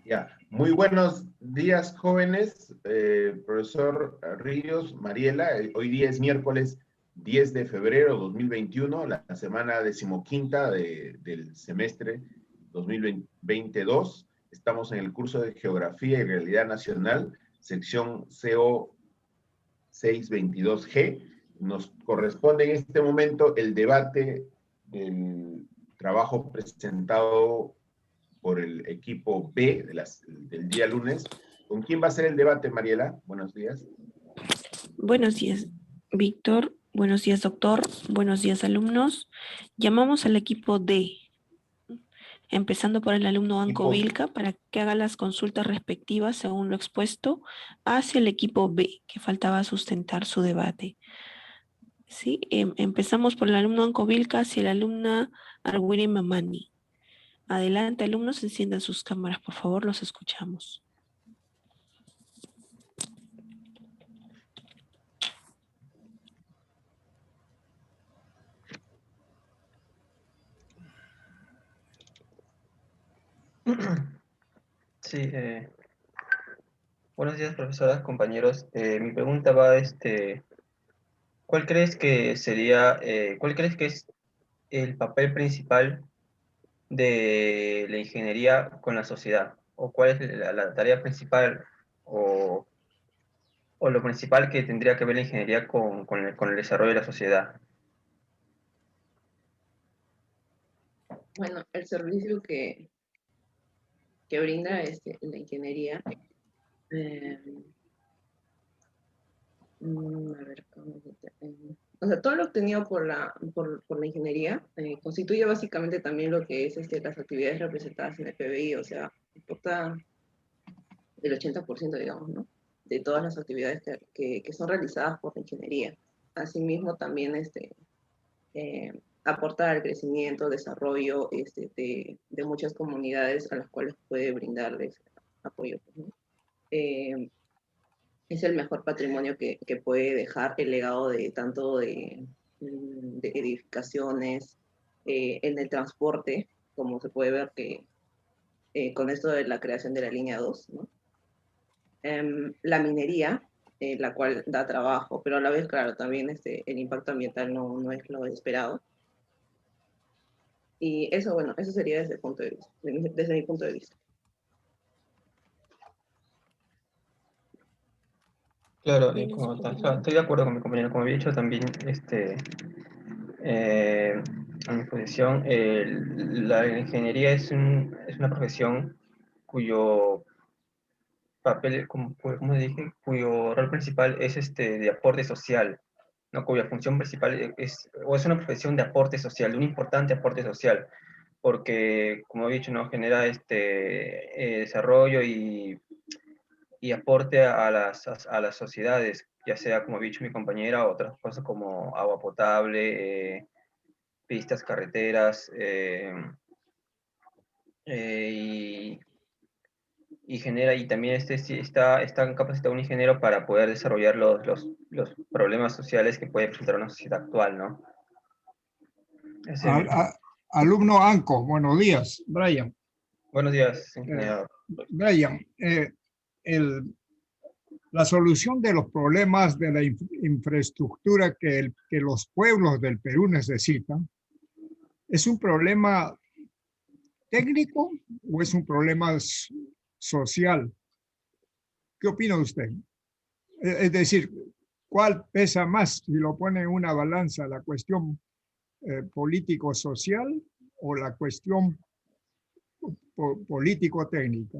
Ya, muy buenos días, jóvenes. Profesor Ríos, Mariela, hoy día es miércoles 10 de febrero de 2021, la semana decimoquinta del semestre 2022. Estamos en el curso de Geografía y Realidad Nacional, sección CO 622G. Nos corresponde en este momento el debate del trabajo presentado por el equipo B del día lunes. ¿Con quién va a ser el debate, Mariela? Buenos días. Buenos días, Víctor. Buenos días, doctor. Buenos días, alumnos. Llamamos al equipo D, empezando por el alumno Anco Vilca, para que haga las consultas respectivas según lo expuesto, hacia el equipo B, que faltaba sustentar su debate. ¿Sí? Empezamos por el alumno Anco Vilca hacia la alumna Arguire Mamani. Adelante, alumnos, enciendan sus cámaras, por favor, los escuchamos. Sí, buenos días, profesoras, compañeros. Mi pregunta va, ¿cuál crees que sería, cuál crees que es el papel principal de la ingeniería con la sociedad? ¿O cuál es la tarea principal o lo principal que tendría que ver la ingeniería con el desarrollo de la sociedad? Bueno, el servicio que brinda la ingeniería, a ver, o sea, todo lo obtenido por la ingeniería constituye básicamente también lo que es las actividades representadas en el PBI, o sea, importa el 80%, digamos, ¿no? De todas las actividades que son realizadas por la ingeniería. Asimismo, también aporta al crecimiento, desarrollo de muchas comunidades a las cuales puede brindarles apoyo, ¿no? Es el mejor patrimonio que puede dejar el legado de tanto de edificaciones, en el transporte, como se puede ver que con esto de la creación de la línea 2, ¿no? La minería, la cual da trabajo, pero a la vez, claro, también el impacto ambiental no es lo esperado. Y eso, bueno, eso sería desde mi punto de vista. Claro, estoy de acuerdo con mi compañero. Como había dicho también, a mi posición, la ingeniería es una profesión cuyo papel, como dije, cuyo rol principal es de aporte social, ¿no? Cuya función principal es una profesión de aporte social, de un importante aporte social, porque, como he dicho, ¿no? Genera desarrollo y aporte a las sociedades, ya sea, como ha dicho mi compañera, otras cosas como agua potable, pistas, carreteras, y genera, y también está capacitado un ingeniero para poder desarrollar los problemas sociales que puede presentar una sociedad actual, ¿no? Alumno ANCO, buenos días, Brian. Buenos días, ingeniero. Brian, la solución de los problemas de la infraestructura que los pueblos del Perú necesitan, ¿es un problema técnico o es un problema social? ¿Qué opina usted? Es decir, ¿cuál pesa más si lo pone en una balanza, la cuestión político-social o la cuestión político-técnica?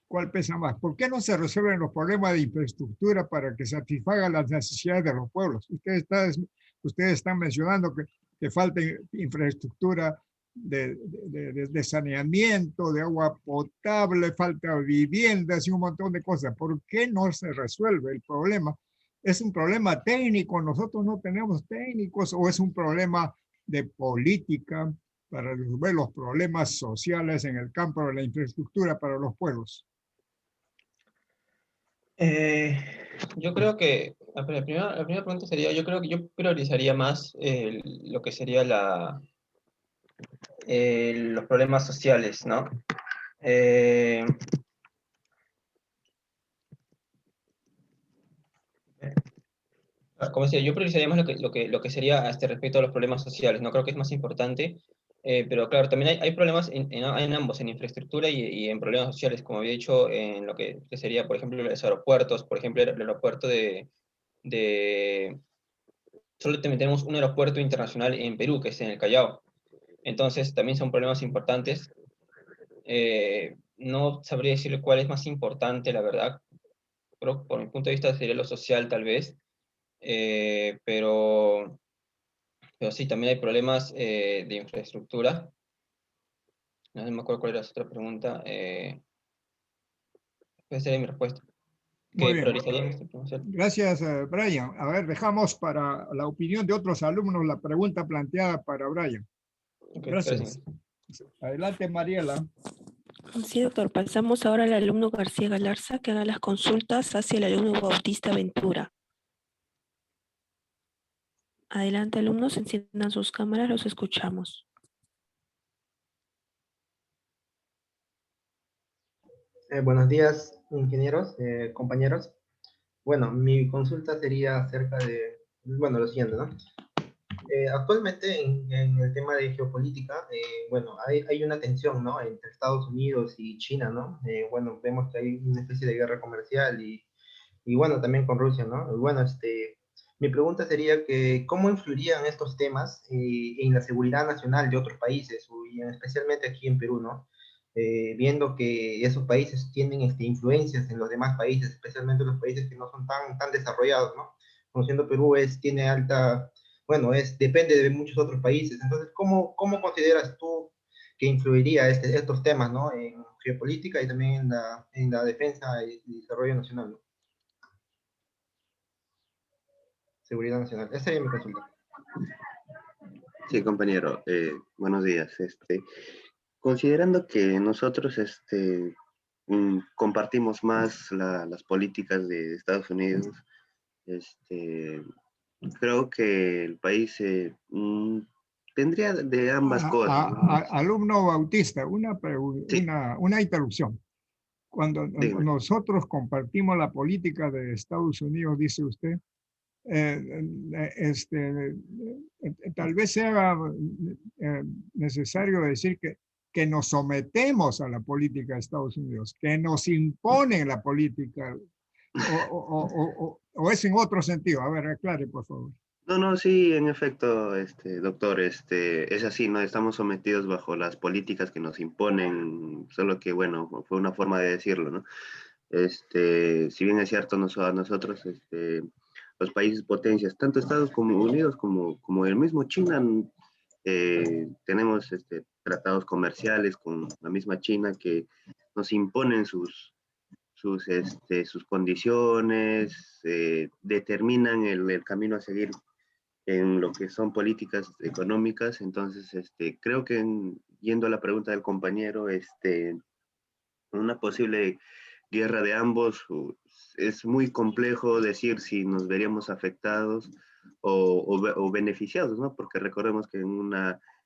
¿Cuál pesa más? ¿Por qué no se resuelven los problemas de infraestructura para que satisfagan las necesidades de los pueblos? Ustedes están mencionando que falta infraestructura de saneamiento, de agua potable, falta viviendas y un montón de cosas. ¿Por qué no se resuelve el problema? ¿Es un problema técnico? ¿Nosotros no tenemos técnicos? ¿O es un problema de política para resolver los problemas sociales en el campo de la infraestructura para los pueblos? Yo creo que la primera pregunta sería, yo creo que yo priorizaría más lo que sería los problemas sociales, ¿no? Eh, Como decía, yo priorizaría más lo que sería respecto a los problemas sociales. No creo que es más importante, pero claro, también hay problemas en ambos, en infraestructura y en problemas sociales, como había dicho, en lo que sería, por ejemplo, los aeropuertos. Por ejemplo, el aeropuerto de... Solo tenemos un aeropuerto internacional en Perú, que es en el Callao. Entonces, también son problemas importantes. No sabría decirle cuál es más importante, la verdad. Pero por mi punto de vista sería lo social, tal vez. Eh, pero... Pero sí, también hay problemas de infraestructura. No me acuerdo cuál era la otra pregunta. Esa sería mi respuesta. Muy Que bien. priorizaríamos esta promoción. Gracias, Brian. A ver, dejamos para la opinión de otros alumnos la pregunta planteada para Brian. Ok, Gracias. Adelante, Mariela. Sí, doctor. Pasamos ahora al alumno García Galarza que haga las consultas hacia el alumno Bautista Ventura. Adelante, alumnos, enciendan sus cámaras, los escuchamos. Buenos días, ingenieros, compañeros. Bueno, mi consulta sería acerca de, bueno, lo siguiente, ¿no? Actualmente en el tema de geopolítica, bueno, hay una tensión, ¿no? Entre Estados Unidos y China, ¿no? Bueno, vemos que hay una especie de guerra comercial y bueno, también con Rusia, ¿no? Y bueno, mi pregunta sería que, ¿cómo influirían estos temas en la seguridad nacional de otros países, y especialmente aquí en Perú, ¿no? Viendo que esos países tienen influencias en los demás países, especialmente los países que no son tan desarrollados, ¿no? Conociendo Perú tiene alta, bueno, depende de muchos otros países. Entonces, ¿cómo consideras tú que influiría estos temas, ¿no? En geopolítica y también en la defensa y desarrollo nacional, ¿no? Seguridad nacional. Esa sería mi consulta. Sí, compañero, buenos días. Considerando que nosotros compartimos más las políticas de Estados Unidos, creo que el país tendría de ambas cosas, ¿no? Alumno Bautista, Sí, una interrupción. Cuando dígame. nosotros compartimos la política de Estados Unidos, dice usted, eh, tal vez sea necesario decir que nos sometemos a la política de Estados Unidos, que nos impone la política, o es en otro sentido. A ver, aclare, por favor. No, no, sí, en efecto, doctor, es así, ¿no? Estamos sometidos bajo las políticas que nos imponen, solo que, bueno, fue una forma de decirlo, ¿no? Si bien es cierto, a nosotros, los países potencias, tanto Estados Unidos como el mismo China, tenemos tratados comerciales con la misma China que nos imponen sus condiciones, determinan el camino a seguir en lo que son políticas económicas. Entonces, creo que yendo a la pregunta del compañero, una posible guerra de ambos, es muy complejo decir si nos veríamos afectados o beneficiados, ¿no? Porque recordemos que en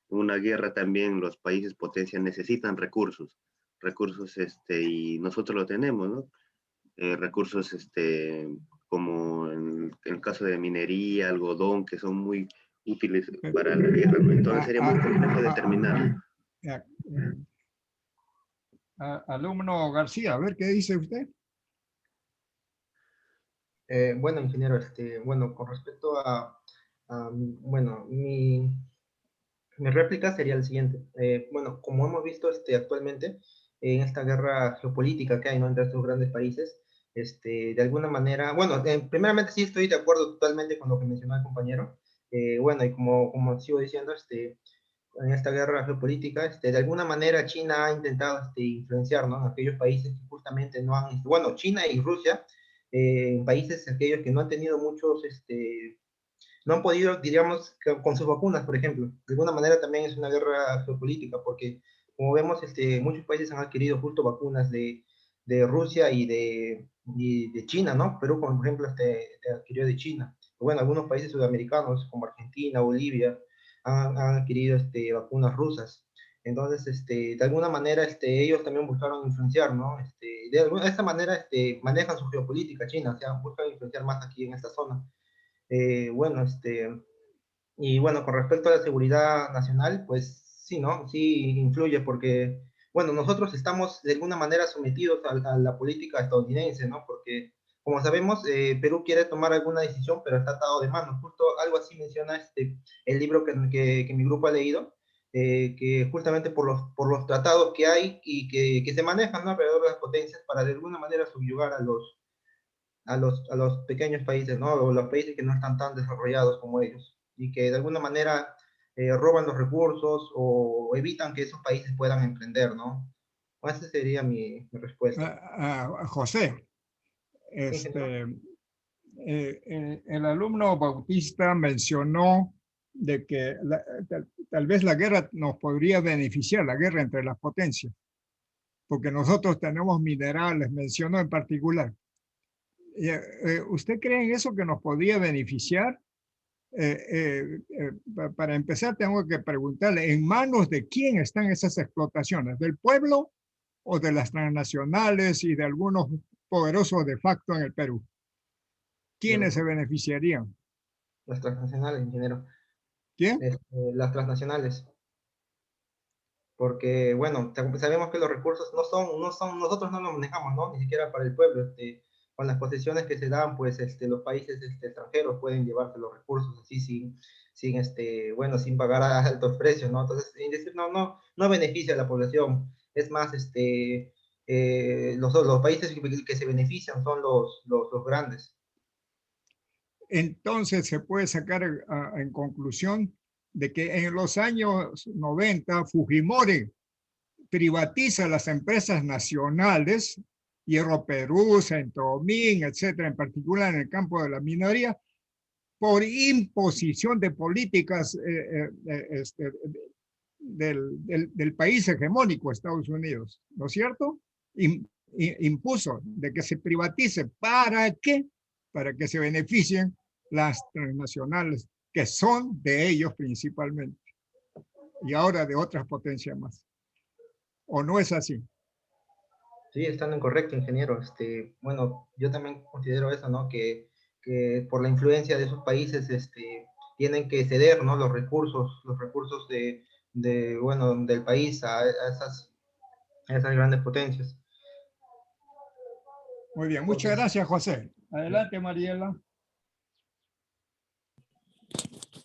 una guerra también los países potencia necesitan recursos, y nosotros lo tenemos, ¿no? Recursos, como en el caso de minería, algodón, que son muy útiles para la guerra, ¿no? Entonces sería muy complejo determinar. Alumno García, a ver qué dice usted. Bueno, ingeniero, bueno, con respecto bueno, mi réplica sería el siguiente. Bueno, como hemos visto actualmente en esta guerra geopolítica que hay, ¿no? Entre estos grandes países, de alguna manera, bueno, primeramente sí estoy de acuerdo totalmente con lo que mencionó el compañero. Bueno, y como sigo diciendo, en esta guerra geopolítica, de alguna manera China ha intentado influenciar, ¿no? En aquellos países que justamente no han, bueno, China y Rusia, países aquellos que no han tenido muchos, no han podido, diríamos, con sus vacunas, por ejemplo. De alguna manera también es una guerra geopolítica, porque como vemos, muchos países han adquirido justo vacunas de Rusia y de China, ¿no? Perú, por ejemplo, adquirió de China. Bueno, algunos países sudamericanos, como Argentina, Bolivia, han adquirido vacunas rusas. Entonces, de alguna manera, ellos también buscaron influenciar, ¿no? De esta manera, manejan su geopolítica China, o sea, buscan influenciar más aquí en esta zona. Bueno, y bueno, con respecto a la seguridad nacional, pues sí, ¿no? Sí influye porque, bueno, nosotros estamos de alguna manera sometidos a la política estadounidense, ¿no? Porque, como sabemos, Perú quiere tomar alguna decisión, pero está atado de manos. Justo algo así menciona el libro que mi grupo ha leído, que justamente por los tratados que hay y que se manejan, ¿no?, alrededor de las potencias para de alguna manera subyugar a los pequeños países, ¿no? O los países que no están tan desarrollados como ellos, y que de alguna manera roban los recursos o evitan que esos países puedan emprender, ¿no? Esa sería mi respuesta. José, Sí, general. el alumno Bautista mencionó de que tal vez la guerra nos podría beneficiar, la guerra entre las potencias, porque nosotros tenemos minerales, mencionó en particular. ¿Usted cree en eso que nos podría beneficiar? Para empezar, tengo que preguntarle, ¿en manos de quién están esas explotaciones? ¿Del pueblo o de las transnacionales y de algunos poderosos de facto en el Perú? ¿Quiénes se beneficiarían? Las transnacionales, ingeniero. ¿Quién? Las transnacionales. Porque, bueno, sabemos que los recursos nosotros no los manejamos, ¿no? Ni siquiera para el pueblo. Con las posesiones que se dan, pues, los países extranjeros pueden llevarse los recursos así bueno, sin pagar a altos precios, ¿no? Entonces, no beneficia a la población. Es más, los países que se benefician son los grandes. Entonces se puede sacar en conclusión de que en los años 90 Fujimori privatiza las empresas nacionales, Hierro Perú, Centromín, etcétera, en particular en el campo de la minería, por imposición de políticas del país hegemónico, Estados Unidos, ¿no es cierto? Impuso de que se privatice. ¿Para qué? Para que se beneficien las transnacionales, que son de ellos principalmente, y ahora de otras potencias más. ¿O no es así? Sí, están en correcto, ingeniero. Bueno, yo también considero eso, ¿no? Que por la influencia de esos países, tienen que ceder, ¿no?, los recursos bueno, del país a esas grandes potencias. Muy bien, muchas gracias, José. Adelante, Mariela.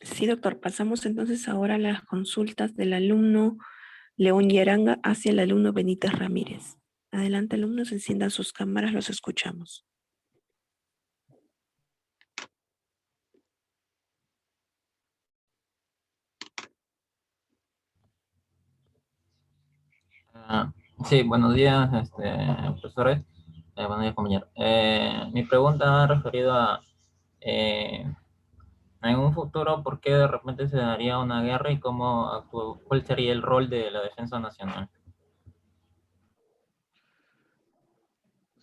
Sí, doctor. Pasamos entonces ahora a las consultas del alumno León Yaranga hacia el alumno Benítez Ramírez. Adelante, alumnos, enciendan sus cámaras, los escuchamos. Sí, buenos días, profesores. Buenos días, compañeros. Mi pregunta ha referido a, en un futuro, ¿por qué de repente se daría una guerra y cuál sería el rol de la defensa nacional?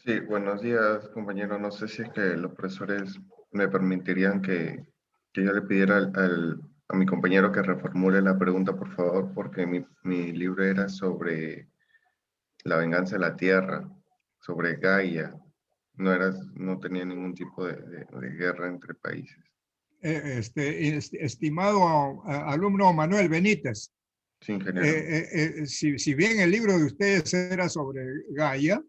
Sí, buenos días, compañero. No sé si es que los profesores me permitirían que yo le pidiera a mi compañero que reformule la pregunta, por favor, porque mi libro era sobre la venganza de la tierra, sobre Gaia. No tenía ningún tipo de guerra entre países. Estimado alumno Manuel Benítez, Sí, ingeniero. si bien el libro de ustedes era sobre Gaia,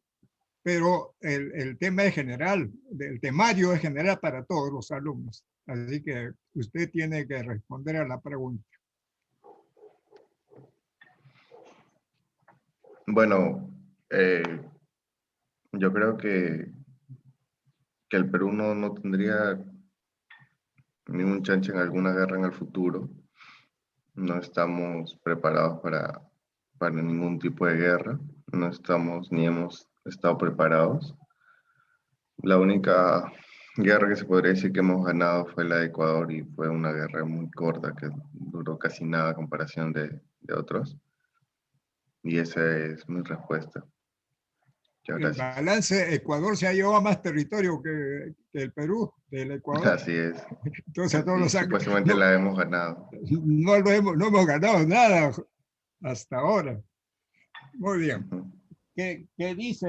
pero el tema es general, el temario es general para todos los alumnos. Así que usted tiene que responder a la pregunta. Bueno, yo creo que el Perú no tendría ningún chance en alguna guerra en el futuro. No estamos preparados para ningún tipo de guerra. No estamos ni hemos estado preparados. La única guerra que se podría decir que hemos ganado fue la de Ecuador, y fue una guerra muy corta que duró casi nada a comparación de otros. Y esa es mi respuesta. Muchas El gracias. balance, Ecuador se ha llevado más territorio que el Perú, del Ecuador. Así es. Entonces todos Y los años supuestamente la hemos ganado. no hemos ganado nada. Hasta ahora. Muy bien. ¿Qué dice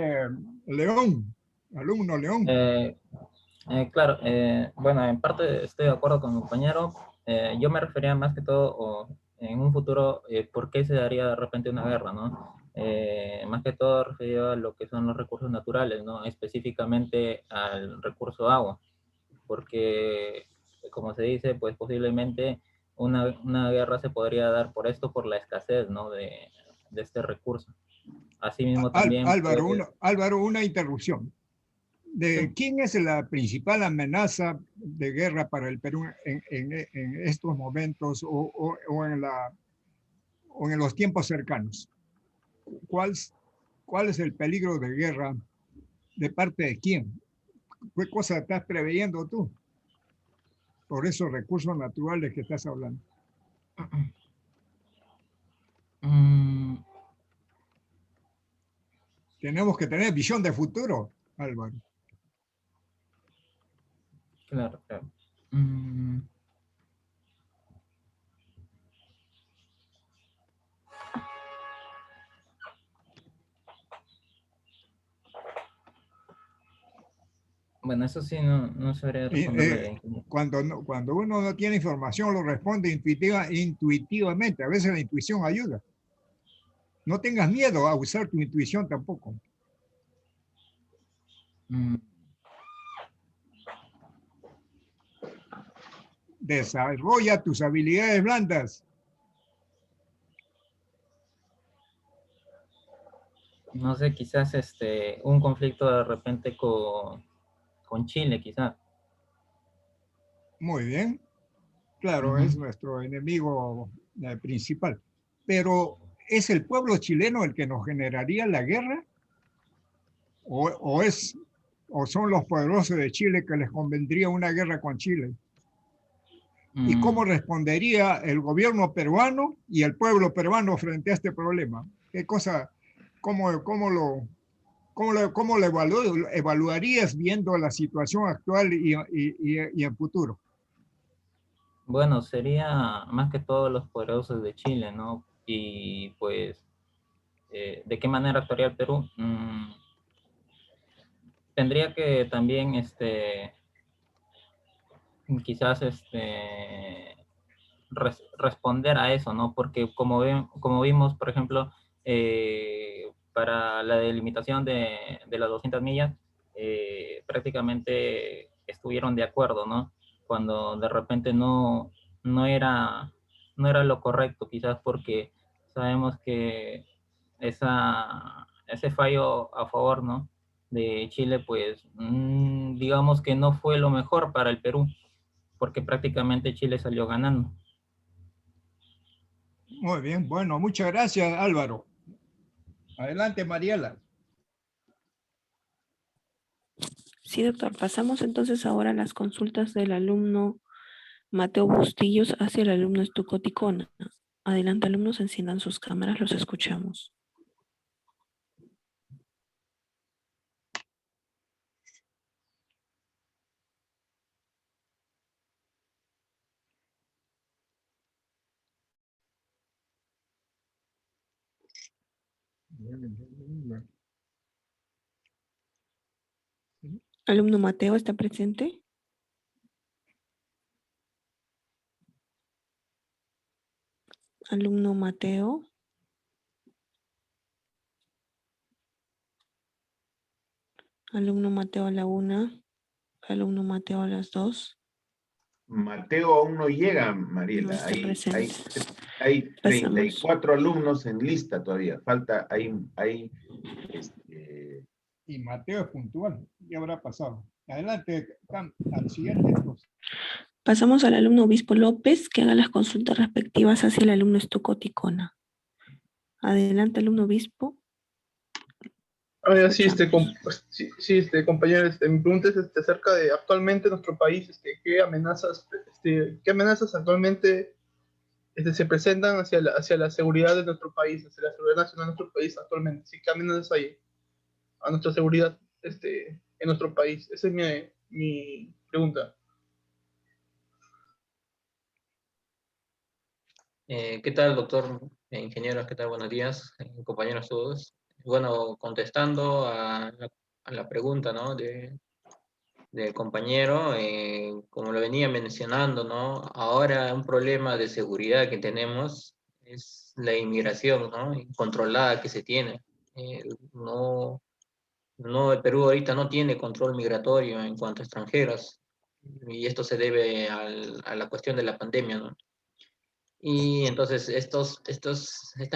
León? Alumno León. Claro, bueno, en parte estoy de acuerdo con mi compañero. Yo me refería más que todo en un futuro, ¿por qué se daría de repente una guerra, no? Más que todo referido a lo que son los recursos naturales, ¿no? Específicamente al recurso agua, porque como se dice, pues posiblemente una guerra se podría dar por esto, por la escasez, ¿no? De este recurso. Asimismo también Álvaro, una interrupción. Sí. ¿Quién es la principal amenaza de guerra para el Perú en estos momentos o en los tiempos cercanos? ¿Cuál es el peligro de guerra de parte de quién? ¿Qué cosa estás preveyendo tú por esos recursos naturales que estás hablando? Tenemos que tener visión de futuro, Álvaro. Claro, claro. Bueno, eso sí no sabría responderle. Cuando uno no tiene información, lo responde intuitivamente. A veces la intuición ayuda. No tengas miedo a usar tu intuición tampoco. Desarrolla tus habilidades blandas. No sé, quizás un conflicto de repente con Chile, quizás. Muy bien. Claro, es nuestro enemigo principal. Pero ¿es el pueblo chileno el que nos generaría la guerra? ¿O son los poderosos de Chile que les convendría una guerra con Chile? ¿Y cómo respondería el gobierno peruano y el pueblo peruano frente a este problema? ¿Qué cosa, cómo lo evaluarías viendo la situación actual y en futuro? Bueno, sería más que todo los poderosos de Chile, ¿no? Y pues, ¿de qué manera actuaría el Perú? Tendría que también, quizás, responder a eso, ¿no? Porque como vimos, por ejemplo, para la delimitación de las 200 millas, prácticamente estuvieron de acuerdo, ¿no? Cuando de repente no era, no era lo correcto, quizás porque sabemos que ese fallo a favor, ¿no? De Chile, pues digamos que no fue lo mejor para el Perú, porque prácticamente Chile salió ganando. Muy bien, bueno, muchas gracias, Álvaro. Adelante, Mariela. Sí, doctor. Pasamos entonces ahora a las consultas del alumno Mateo Bustillos hacia el alumno Estuco Ticona. Adelante, alumnos, enciendan sus cámaras, los escuchamos. Alumno Mateo, ¿está presente? Alumno Mateo. Alumno Mateo a la 1. Alumno Mateo a las 2. Mateo aún no llega, Mariela. No está presente. Hay Pasamos. 34 alumnos en lista todavía. Falta, Y Mateo es puntual, ya habrá pasado. Adelante, al siguiente. Pasamos al alumno Obispo López, que haga las consultas respectivas hacia el alumno Estuco Ticona. Adelante, alumno Obispo. Sí, compañero, mi pregunta es acerca de actualmente nuestro país, qué amenazas actualmente se presentan hacia la seguridad de nuestro país, hacia la seguridad nacional de nuestro país actualmente. Sí, ¿qué amenazas hay a nuestra seguridad en nuestro país? Esa es mi pregunta. ¿Qué tal, doctor Ingenieros, ¿qué tal? Buenos días, compañeros todos. Bueno, contestando a la pregunta, ¿no? Del compañero, como lo venía mencionando, ¿no? Ahora un problema de seguridad que tenemos es la inmigración, ¿no? Incontrolada que se tiene. No, no, el Perú ahorita no tiene control migratorio en cuanto a extranjeros, y esto se debe a la cuestión de la pandemia, ¿no? Y entonces estas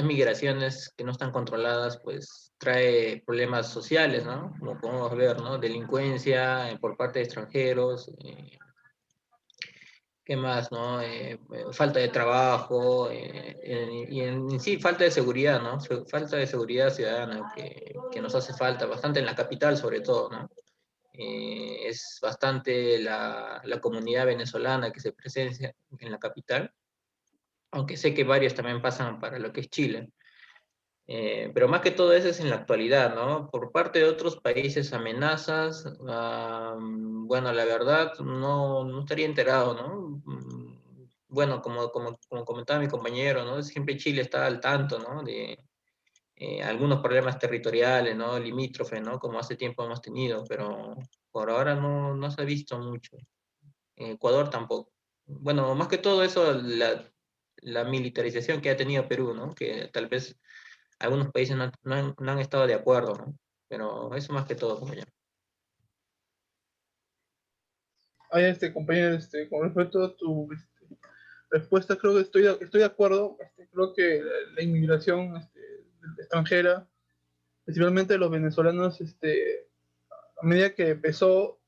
migraciones que no están controladas, pues trae problemas sociales, ¿no? Como podemos ver, ¿no? Delincuencia por parte de extranjeros, ¿qué más, no? Falta de trabajo, y en sí falta de seguridad, ¿no? Falta de seguridad ciudadana que nos hace falta, bastante en la capital sobre todo, ¿no? Es bastante la comunidad venezolana que se presencia en la capital, aunque sé que varios también pasan para lo que es Chile. Pero más que todo eso es en la actualidad, ¿no? Por parte de otros países amenazas, bueno, la verdad no estaría enterado, ¿no? Bueno, como comentaba mi compañero, ¿no? Siempre Chile está al tanto, ¿no? De algunos problemas territoriales, ¿no? Limítrofes, ¿no? Como hace tiempo hemos tenido, pero por ahora no se ha visto mucho. Ecuador tampoco. Bueno, más que todo eso, la militarización que ha tenido Perú, ¿no? Que tal vez algunos países no han estado de acuerdo, ¿no? Pero eso más que todo, como ya. Ay, compañero, con respecto a tu respuesta, creo que estoy de acuerdo. Creo que la inmigración extranjera, principalmente los venezolanos, a medida que empezó,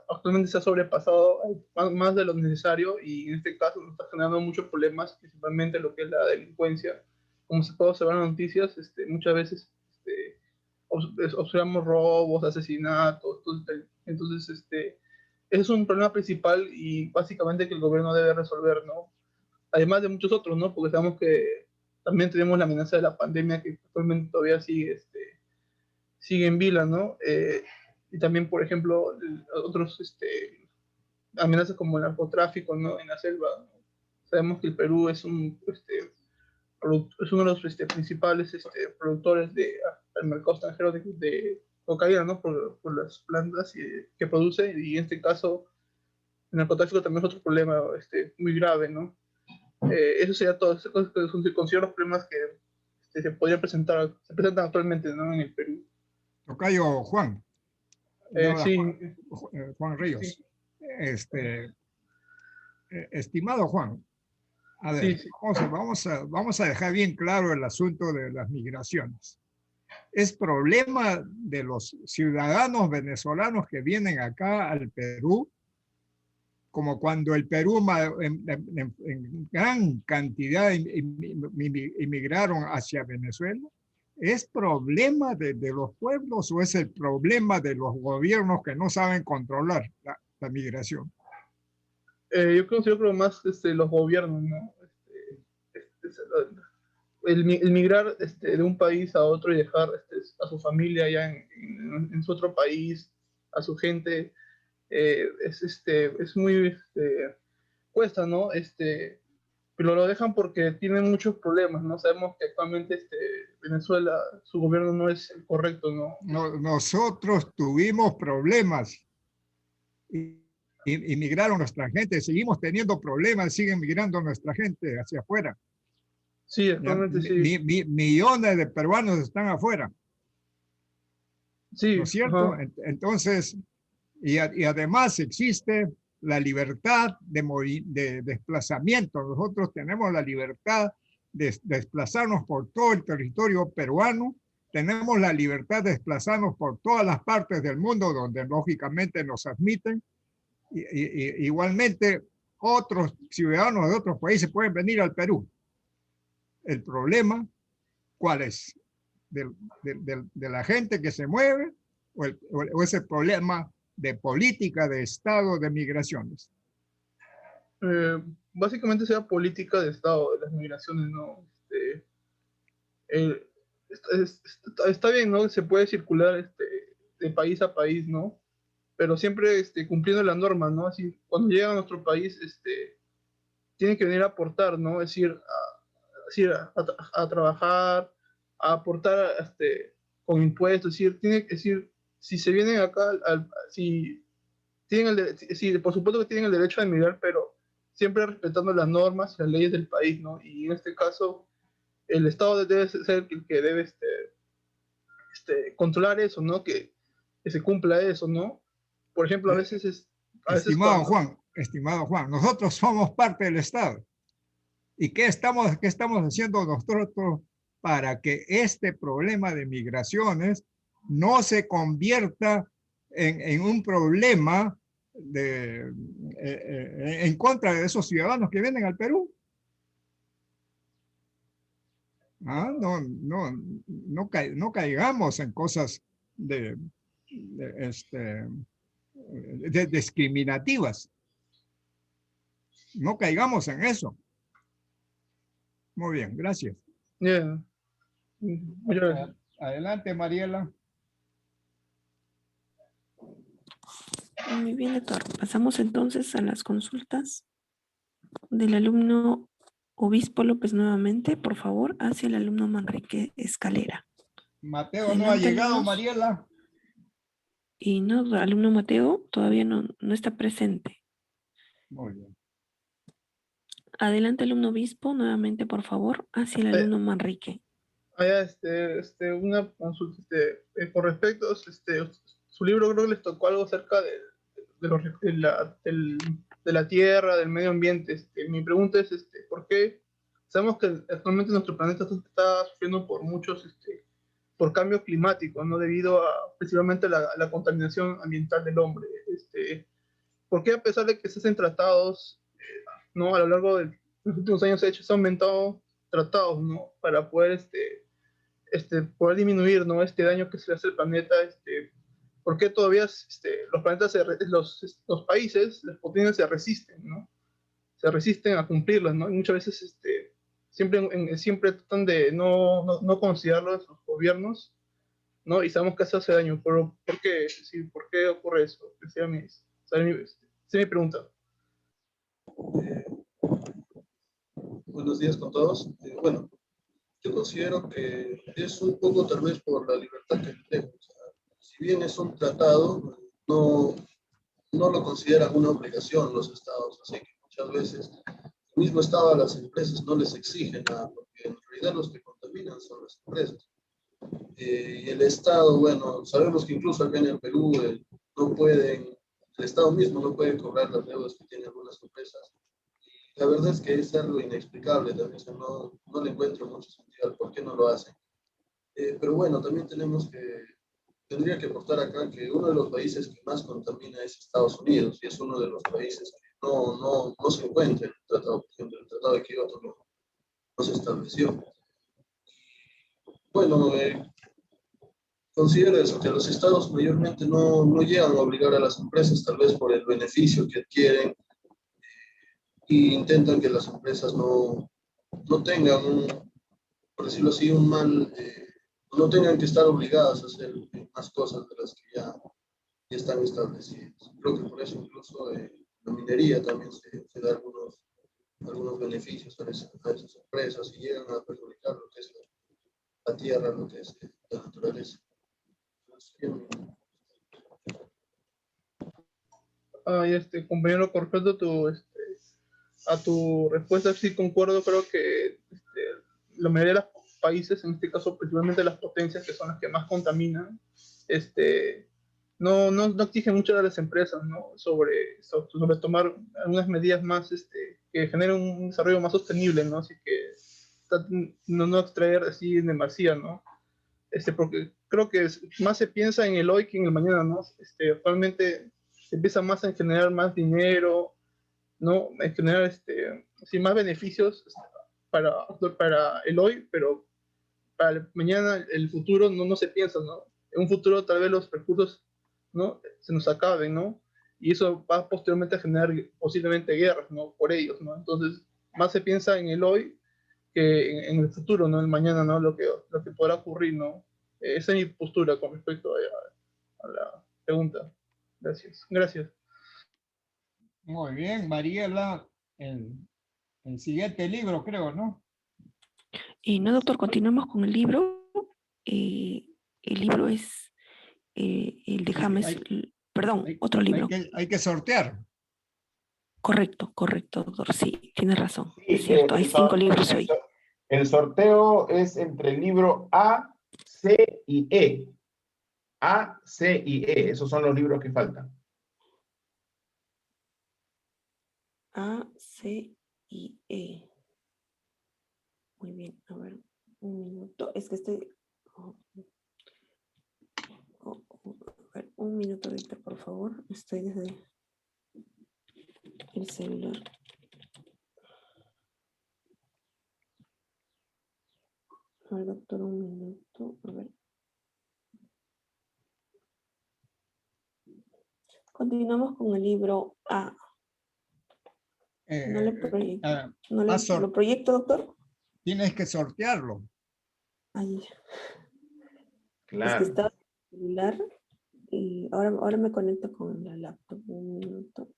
actualmente se ha sobrepasado más de lo necesario, y en este caso nos está generando muchos problemas, principalmente lo que es la delincuencia. Como se puede observar en las noticias, muchas veces observamos robos, asesinatos. Entonces, ese es un problema principal y básicamente que el gobierno debe resolver, ¿no? Además de muchos otros, ¿no? Porque sabemos que también tenemos la amenaza de la pandemia, que actualmente todavía sigue en vila, ¿no? Y también, por ejemplo, otros amenazas como el narcotráfico, ¿no? En la selva, ¿no? Sabemos que el Perú es es uno de los principales productores al mercado extranjero de cocaína, ¿no? Por las plantas que produce, y en este caso el narcotráfico también es otro problema muy grave, ¿no? Eso sería todo. Considero los problemas que se presentan actualmente, ¿no? En el Perú. Tocayo Juan, Sí, Juan Ríos. sí, Estimado Juan, a ver, sí. vamos a dejar bien claro el asunto de las migraciones. Es problema de los ciudadanos venezolanos que vienen acá al Perú, como cuando el Perú en gran cantidad inmigraron hacia Venezuela. ¿Es problema de los pueblos o es el problema de los gobiernos que no saben controlar la migración? Yo considero que más los gobiernos, ¿no? El migrar de un país a otro y dejar a su familia allá en su otro país, a su gente, es muy, cuesta, ¿no? Pero lo dejan porque tienen muchos problemas, ¿no? Sabemos que actualmente Venezuela, su gobierno no es el correcto, ¿no? Nosotros tuvimos problemas y migraron nuestra gente, seguimos teniendo problemas, siguen migrando nuestra gente hacia afuera. Sí, actualmente sí. Millones de peruanos están afuera. Sí, ¿no es cierto? Entonces, y además existe la libertad de desplazamiento. Nosotros tenemos la libertad de desplazarnos por todo el territorio peruano, tenemos la libertad de desplazarnos por todas las partes del mundo donde lógicamente nos admiten. Igualmente, otros ciudadanos de otros países pueden venir al Perú. El problema, ¿cuál es? De la gente que se mueve o ese problema de política de Estado de migraciones? Básicamente sea política de Estado de las migraciones, ¿no? Está bien, ¿no? Se puede circular de país a país, ¿no? Pero siempre cumpliendo la norma, ¿no? Así, cuando llegan a nuestro país, tienen que venir a aportar, ¿no? Es decir, a trabajar, a aportar con impuestos, es decir, si se vienen acá, si tienen sí, por supuesto que tienen el derecho a emigrar, pero siempre respetando las normas y las leyes del país, ¿no? Y en este caso, el Estado debe ser el que debe controlar eso, ¿no? Que se cumpla eso, ¿no? Por ejemplo, a veces Estimado Juan, nosotros somos parte del Estado. ¿Y qué estamos haciendo nosotros para que este problema de migraciones no se convierta en un problema en contra de esos ciudadanos que vienen al Perú? No caigamos en cosas discriminativas. No caigamos en eso. Muy bien, gracias. Yeah. Muchas gracias. Adelante, Mariela. Muy bien, doctor. Pasamos entonces a las consultas del alumno Obispo López nuevamente, por favor, hacia el alumno Manrique Escalera. Mateo no ha llegado, alumnos. Mariela. Y no, alumno Mateo todavía no está presente. Muy bien. Adelante, alumno Obispo, nuevamente, por favor, hacia el alumno Manrique. Una consulta, con respecto, su libro creo que les tocó algo acerca de la tierra, del medio ambiente. Mi pregunta es, ¿por qué? Sabemos que actualmente nuestro planeta está sufriendo por por cambio climático, ¿no? Debido principalmente a la contaminación ambiental del hombre. ¿Por qué a pesar de que se hacen tratados, ¿no? A lo largo de los últimos años se han aumentado tratados, ¿no? Para poder, poder disminuir, ¿no? Este daño que se le hace al planeta, ¿por qué todavía los planetas, los países, las potencias se resisten, ¿no? Se resisten a cumplirlas, ¿no? Y muchas veces siempre tratan de no considerarlo en sus gobiernos, ¿no? Y sabemos que eso hace daño, pero ¿por qué? Sí, ¿por qué ocurre eso? Esa es mi pregunta. Buenos días con todos. Bueno, yo considero que es un poco tal vez por la libertad que tenemos. O sea, si bien es un tratado, no lo consideran una obligación los estados, así que muchas veces el mismo estado a las empresas no les exige nada, porque en realidad los que contaminan son las empresas. Y el estado, bueno, sabemos que incluso acá en el Perú el estado mismo no puede cobrar las deudas que tienen algunas empresas. La verdad es que es algo inexplicable también, o sea, no le encuentro mucho sentido al por qué no lo hacen. Pero bueno, también tendría que aportar acá que uno de los países que más contamina es Estados Unidos, y es uno de los países que no se encuentra en el tratado, por ejemplo, el Tratado de Kioto no se estableció. Bueno, considero eso, que los estados mayormente no llegan a obligar a las empresas, tal vez por el beneficio que adquieren, y intentan que las empresas no tengan por decirlo así, no tengan que estar obligadas a hacer más cosas de las que ya están establecidas. Creo que por eso incluso la minería también se da algunos beneficios a esas empresas y llegan a perjudicar lo que es la tierra, lo que es la naturaleza. Compañero, con respecto a tu respuesta, sí concuerdo, creo que la mayoría de los países, en este caso principalmente las potencias, que son las que más contaminan, no exigen mucho a las empresas, ¿no? sobre tomar algunas medidas más que generen un desarrollo más sostenible, ¿no? Así que no extraer así en demasía, ¿no? Porque creo que más se piensa en el hoy que en el mañana, ¿no? Actualmente se empieza más en generar más dinero, ¿no? En generar sí, más beneficios para el hoy, pero para el mañana, el futuro, no se piensa, ¿no? En un futuro tal vez los recursos, ¿no? Se nos acaben, ¿no? Y eso va posteriormente a generar posiblemente guerras, ¿no? Por ellos, ¿no? Entonces, más se piensa en el hoy que en el futuro, ¿no? El mañana, ¿no? Lo que podrá ocurrir, ¿no? Esa es mi postura con respecto a la pregunta. Gracias. Gracias. Muy bien, Mariela, el siguiente libro, creo, ¿no? No, doctor, continuamos con el libro. El libro es el de James, perdón, otro libro. Hay que sortear. Correcto, doctor. Sí, tiene razón. Sí, Es cierto, hay 5 libros hoy. El sorteo es entre el libro A, C y E. A, C y E. Esos son los libros que faltan. A, C y E. Muy bien, a ver, un minuto. Es que estoy... a ver, un minuto, Víctor, por favor. Estoy desde el celular. A ver, doctor, un minuto. A ver. Continuamos con el libro A. ¿No lo proyecto, doctor? Tienes que sortearlo. Ahí. Claro. Es que estaba en el celular y ahora me conecto con la laptop. Un minuto.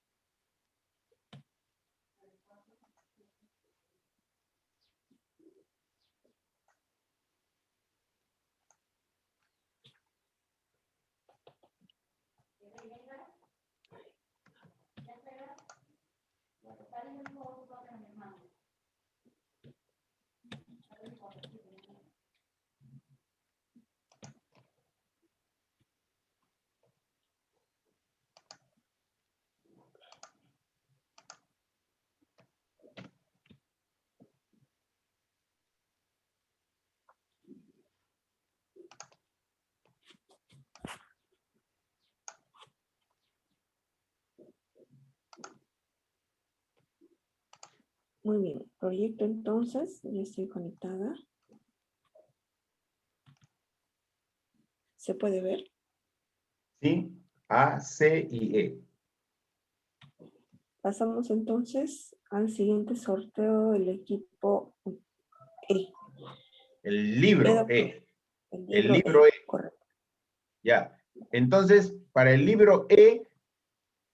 Muy bien, proyecto entonces, ya estoy conectada. ¿Se puede ver? Sí, A, C y E. Pasamos entonces al siguiente sorteo del equipo E. El libro E. El libro E. Correcto. Ya. Entonces, para el libro E,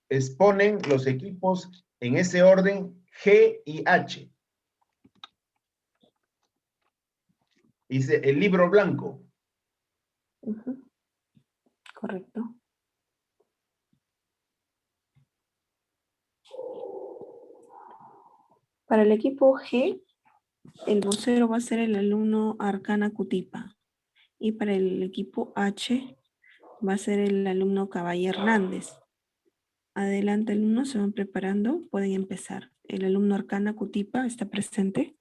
exponen los equipos en ese orden G y H. Dice el libro blanco. Correcto. Para el equipo G, el vocero va a ser el alumno Arcana Cutipa. Y para el equipo H, va a ser el alumno Caballé Hernández. Adelante, alumnos, se van preparando, pueden empezar. El alumno Arcana Cutipa está presente.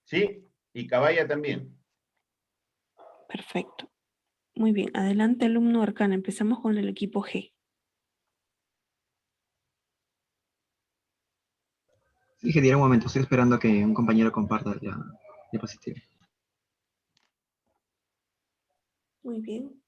Sí, y Caballa también. Perfecto. Muy bien, adelante, alumno Arcana. Empezamos con el equipo G. Sí, ingeniero, un momento, estoy esperando a que un compañero comparta la diapositiva. Muy bien.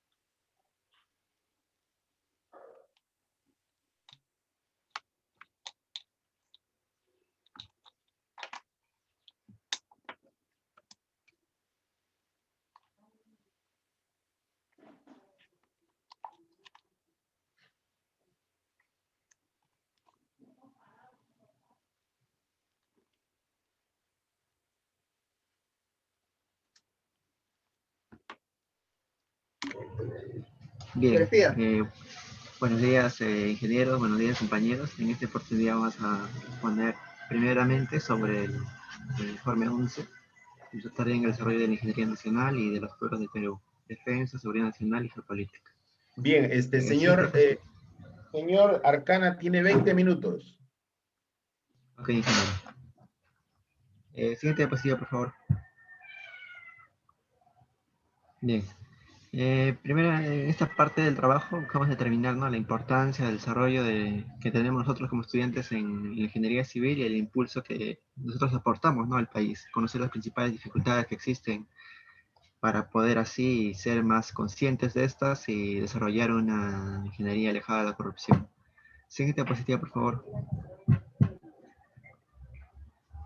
Bien, buenos días ingenieros, buenos días compañeros. En esta oportunidad vamos a exponer primeramente sobre el informe 11, Trayectoria en el desarrollo de la ingeniería nacional y de los pueblos de Perú, defensa, seguridad nacional y geopolítica. Bien, señor Arcana tiene 20 minutos. Ok, ingeniero. Siguiente diapositiva, por favor. Bien. Primero, en esta parte del trabajo buscamos determinar, ¿no?, la importancia del desarrollo que tenemos nosotros como estudiantes en la ingeniería civil y el impulso que nosotros aportamos, ¿no?, al país. Conocer las principales dificultades que existen para poder así ser más conscientes de estas y desarrollar una ingeniería alejada de la corrupción. Siguiente diapositiva, por favor.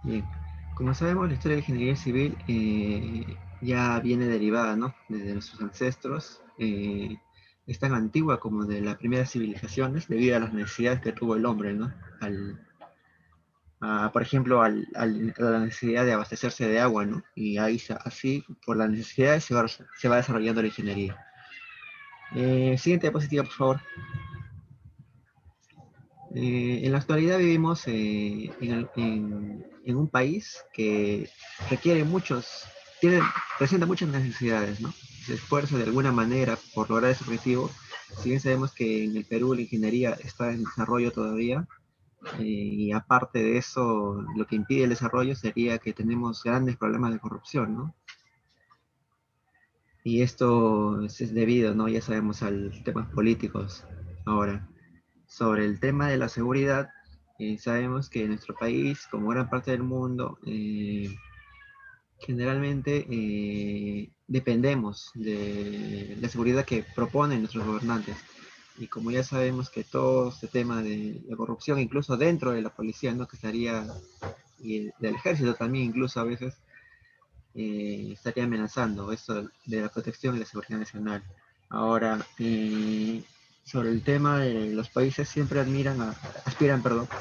Bien. Como sabemos, la historia de la ingeniería civil ya viene derivada, ¿no?, desde nuestros ancestros. Es tan antigua como de las primeras civilizaciones debido a las necesidades que tuvo el hombre, ¿no?, por ejemplo, a la necesidad de abastecerse de agua, ¿no? Y ahí así, por las necesidades, se va desarrollando la ingeniería. Siguiente diapositiva, por favor. En la actualidad vivimos en un país que requiere presenta muchas necesidades, ¿no? Se esfuerza de alguna manera por lograr ese objetivo. Si bien sabemos que en el Perú la ingeniería está en desarrollo todavía, y aparte de eso, lo que impide el desarrollo sería que tenemos grandes problemas de corrupción, ¿no? Y esto es debido, ¿no? Ya sabemos, a temas políticos. Ahora, sobre el tema de la seguridad, sabemos que en nuestro país, como gran parte del mundo, generalmente dependemos de la seguridad que proponen nuestros gobernantes. Y como ya sabemos que todo este tema de la corrupción, incluso dentro de la policía, ¿no? Que estaría, y del ejército también, incluso a veces, estaría amenazando esto de la protección y la seguridad nacional. Ahora, sobre el tema de los países siempre aspiran, a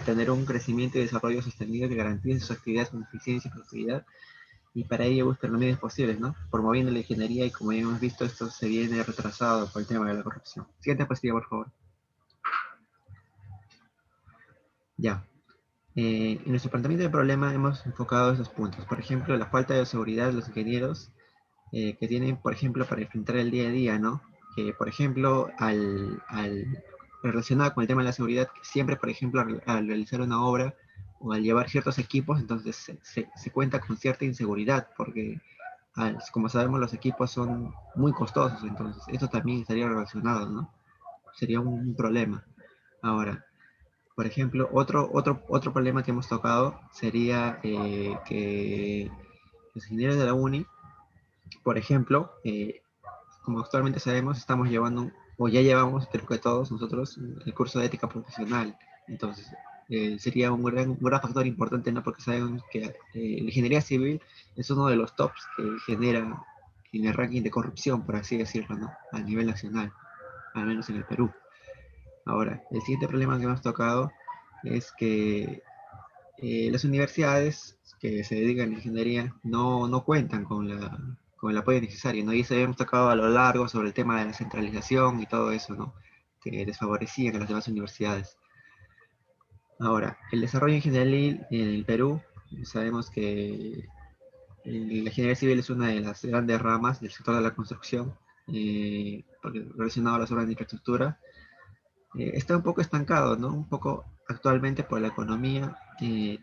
tener un crecimiento y desarrollo sostenido que garantice sus actividades con eficiencia y productividad, y para ello buscan los medios posibles, ¿no? Promoviendo la ingeniería, y como ya hemos visto, esto se viene retrasado por el tema de la corrupción. Siguiente diapositiva, por favor. Ya. En nuestro planteamiento del problema hemos enfocado esos puntos. Por ejemplo, la falta de seguridad de los ingenieros que tienen, por ejemplo, para enfrentar el día a día, ¿no? Que, por ejemplo, relacionado con el tema de la seguridad, que siempre, por ejemplo, al realizar una obra o al llevar ciertos equipos, entonces se cuenta con cierta inseguridad, porque, como sabemos, los equipos son muy costosos, entonces esto también estaría relacionado, ¿no? Sería un problema. Ahora, por ejemplo, otro problema que hemos tocado sería que los ingenieros de la UNI, por ejemplo, como actualmente sabemos, estamos llevando, o ya llevamos, creo que todos nosotros, el curso de ética profesional. Entonces, sería un gran factor importante, ¿no? Porque sabemos que la ingeniería civil es uno de los tops que genera en el ranking de corrupción, por así decirlo, ¿no? A nivel nacional, al menos en el Perú. Ahora, el siguiente problema que hemos tocado es que las universidades que se dedican a la ingeniería no cuentan con el apoyo necesario, ¿no? Y eso hemos tocado a lo largo sobre el tema de la centralización y todo eso, ¿no? Que desfavorecían a las demás universidades. Ahora, el desarrollo ingenieril en el Perú, sabemos que la ingeniería civil es una de las grandes ramas del sector de la construcción, relacionado a las obras de infraestructura. Está un poco estancado, ¿no? Un poco actualmente por la economía,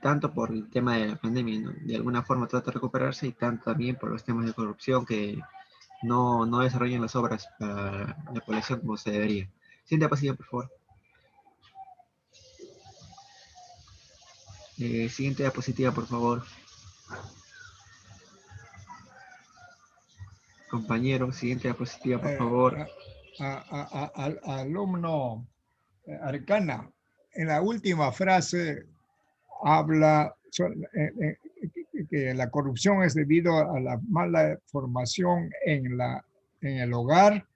tanto por el tema de la pandemia, ¿no? De alguna forma trata de recuperarse, y tanto también por los temas de corrupción que no desarrollan las obras para la población como se debería. Siguiente diapositiva, por favor. Siguiente diapositiva, por favor. Compañero, siguiente diapositiva, por favor. Alumno Arcana, en la última frase habla que la corrupción es debido a la mala formación en el hogar,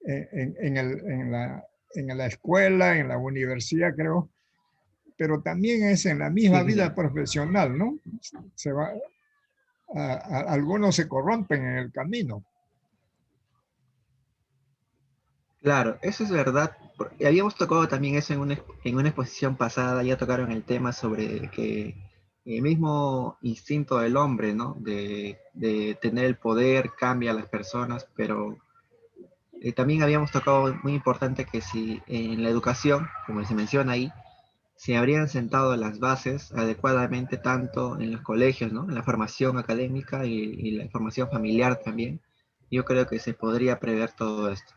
en la escuela, en la universidad, creo, pero también es en la misma vida profesional, ¿no? Algunos se corrompen en el camino. Claro, eso es verdad. Habíamos tocado también eso en una exposición pasada. Ya tocaron el tema sobre que el mismo instinto del hombre, ¿no? De tener el poder cambia a las personas, pero también habíamos tocado muy importante que si en la educación, como se menciona ahí, se habrían sentado las bases adecuadamente tanto en los colegios, ¿no? En la formación académica y la formación familiar también, yo creo que se podría prever todo esto.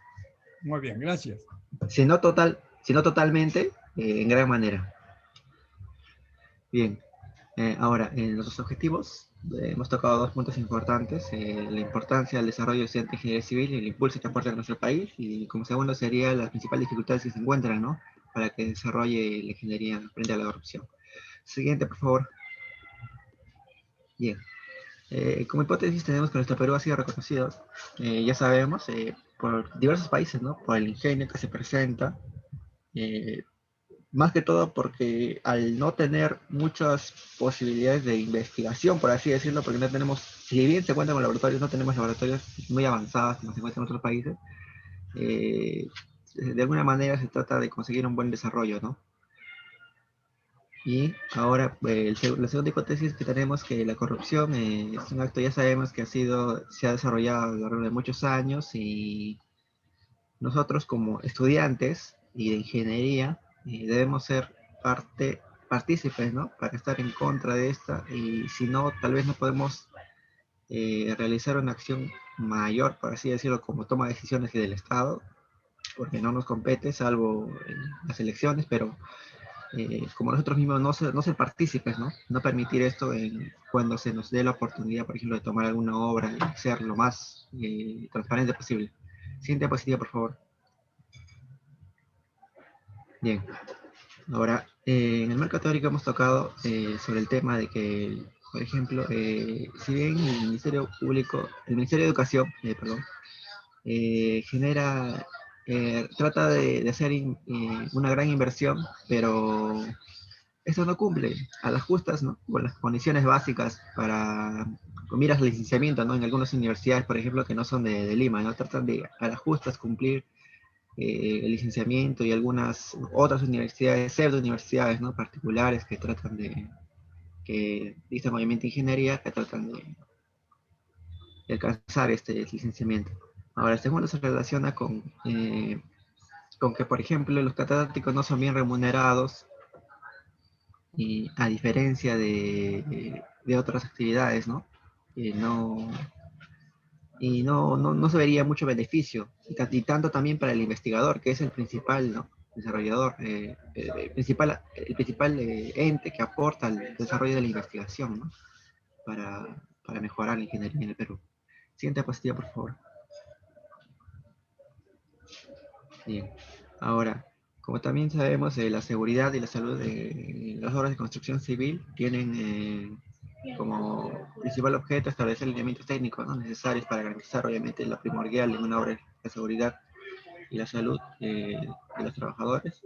Muy bien, gracias. Si no totalmente, en gran manera. Bien, ahora, en los objetivos hemos tocado dos puntos importantes, la importancia del desarrollo de la ingeniería civil y el impulso que aporta a nuestro país, y como segundo sería las principales dificultades que se encuentran, ¿no? Para que desarrolle la ingeniería frente a la corrupción. Siguiente, por favor. Bien. Como hipótesis tenemos que nuestro Perú ha sido reconocido, ya sabemos, por diversos países, ¿no? Por el ingenio que se presenta, Más que todo porque al no tener muchas posibilidades de investigación, por así decirlo, porque no tenemos, si bien se cuentan con laboratorios, no tenemos laboratorios muy avanzados como se encuentran en otros países, de alguna manera se trata de conseguir un buen desarrollo, ¿no? Y ahora, la segunda hipótesis que tenemos que la corrupción es un acto, ya sabemos que se ha desarrollado a lo largo de muchos años y nosotros como estudiantes y de ingeniería debemos ser partícipes, ¿no? Para estar en contra de esta y si no, tal vez no podemos realizar una acción mayor, por así decirlo, como toma de decisiones del Estado, porque no nos compete, salvo en las elecciones, pero como nosotros mismos no ser partícipes, ¿no? No permitir esto cuando se nos dé la oportunidad, por ejemplo, de tomar alguna obra y ser lo más transparente posible. Siguiente diapositiva, por favor. Bien. Ahora, en el marco teórico hemos tocado sobre el tema de que, por ejemplo, si bien el Ministerio Público, el Ministerio de Educación, perdón, trata de hacer una gran inversión, pero eso no cumple a las justas, ¿no? Con las condiciones básicas con miras al licenciamiento, ¿no? En algunas universidades, por ejemplo, que no son de Lima, ¿no? Tratan de a las justas cumplir el licenciamiento y algunas otras universidades, pseudo universidades, ¿no? Particulares que tratan que dicen obviamente ingeniería, que tratan de alcanzar este licenciamiento. Ahora, el segundo se relaciona con que, por ejemplo, los catedráticos no son bien remunerados, y a diferencia de otras actividades, ¿no? No se vería mucho beneficio, y tanto también para el investigador, que es el principal, ¿no? Desarrollador, el principal ente que aporta al desarrollo de la investigación, ¿no? Para mejorar la ingeniería en el Perú. Siguiente diapositiva, por favor. Bien. Ahora, como también sabemos, la seguridad y la salud de las obras de construcción civil tienen como principal objeto establecer lineamientos técnicos, ¿no? Necesarios para garantizar, obviamente, lo primordial en una obra, la seguridad y la salud de los trabajadores,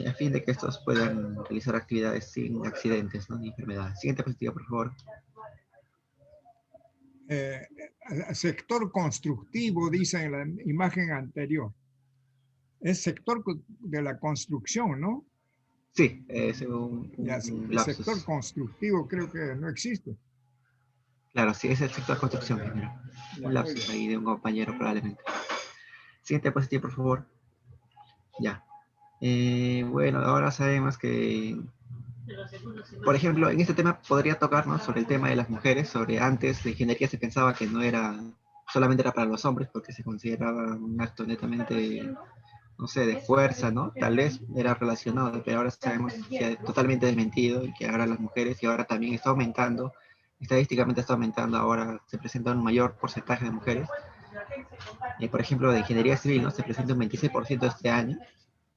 a fin de que estos puedan realizar actividades sin accidentes, ¿no? Ni enfermedades. Siguiente diapositiva, por favor. Sector constructivo, dice en la imagen anterior. Es sector de la construcción, ¿no? Sí, es un el sector constructivo creo que no existe. Claro, sí, es el sector de construcción primero. Un lapsus ahí de un compañero probablemente. Siguiente diapositiva, por favor. Ya. Bueno, ahora sabemos que, por ejemplo, en este tema podría tocarnos sobre el tema de las mujeres, sobre antes la ingeniería se pensaba que no era, solamente era para los hombres, porque se consideraba un acto netamente, no sé, de fuerza, ¿no? Tal vez era relacionado, pero ahora sabemos que es totalmente desmentido y que ahora las mujeres, y ahora también está aumentando, estadísticamente está aumentando, ahora se presenta un mayor porcentaje de mujeres. Por ejemplo, de ingeniería civil, ¿no? Se presenta un 26% este año,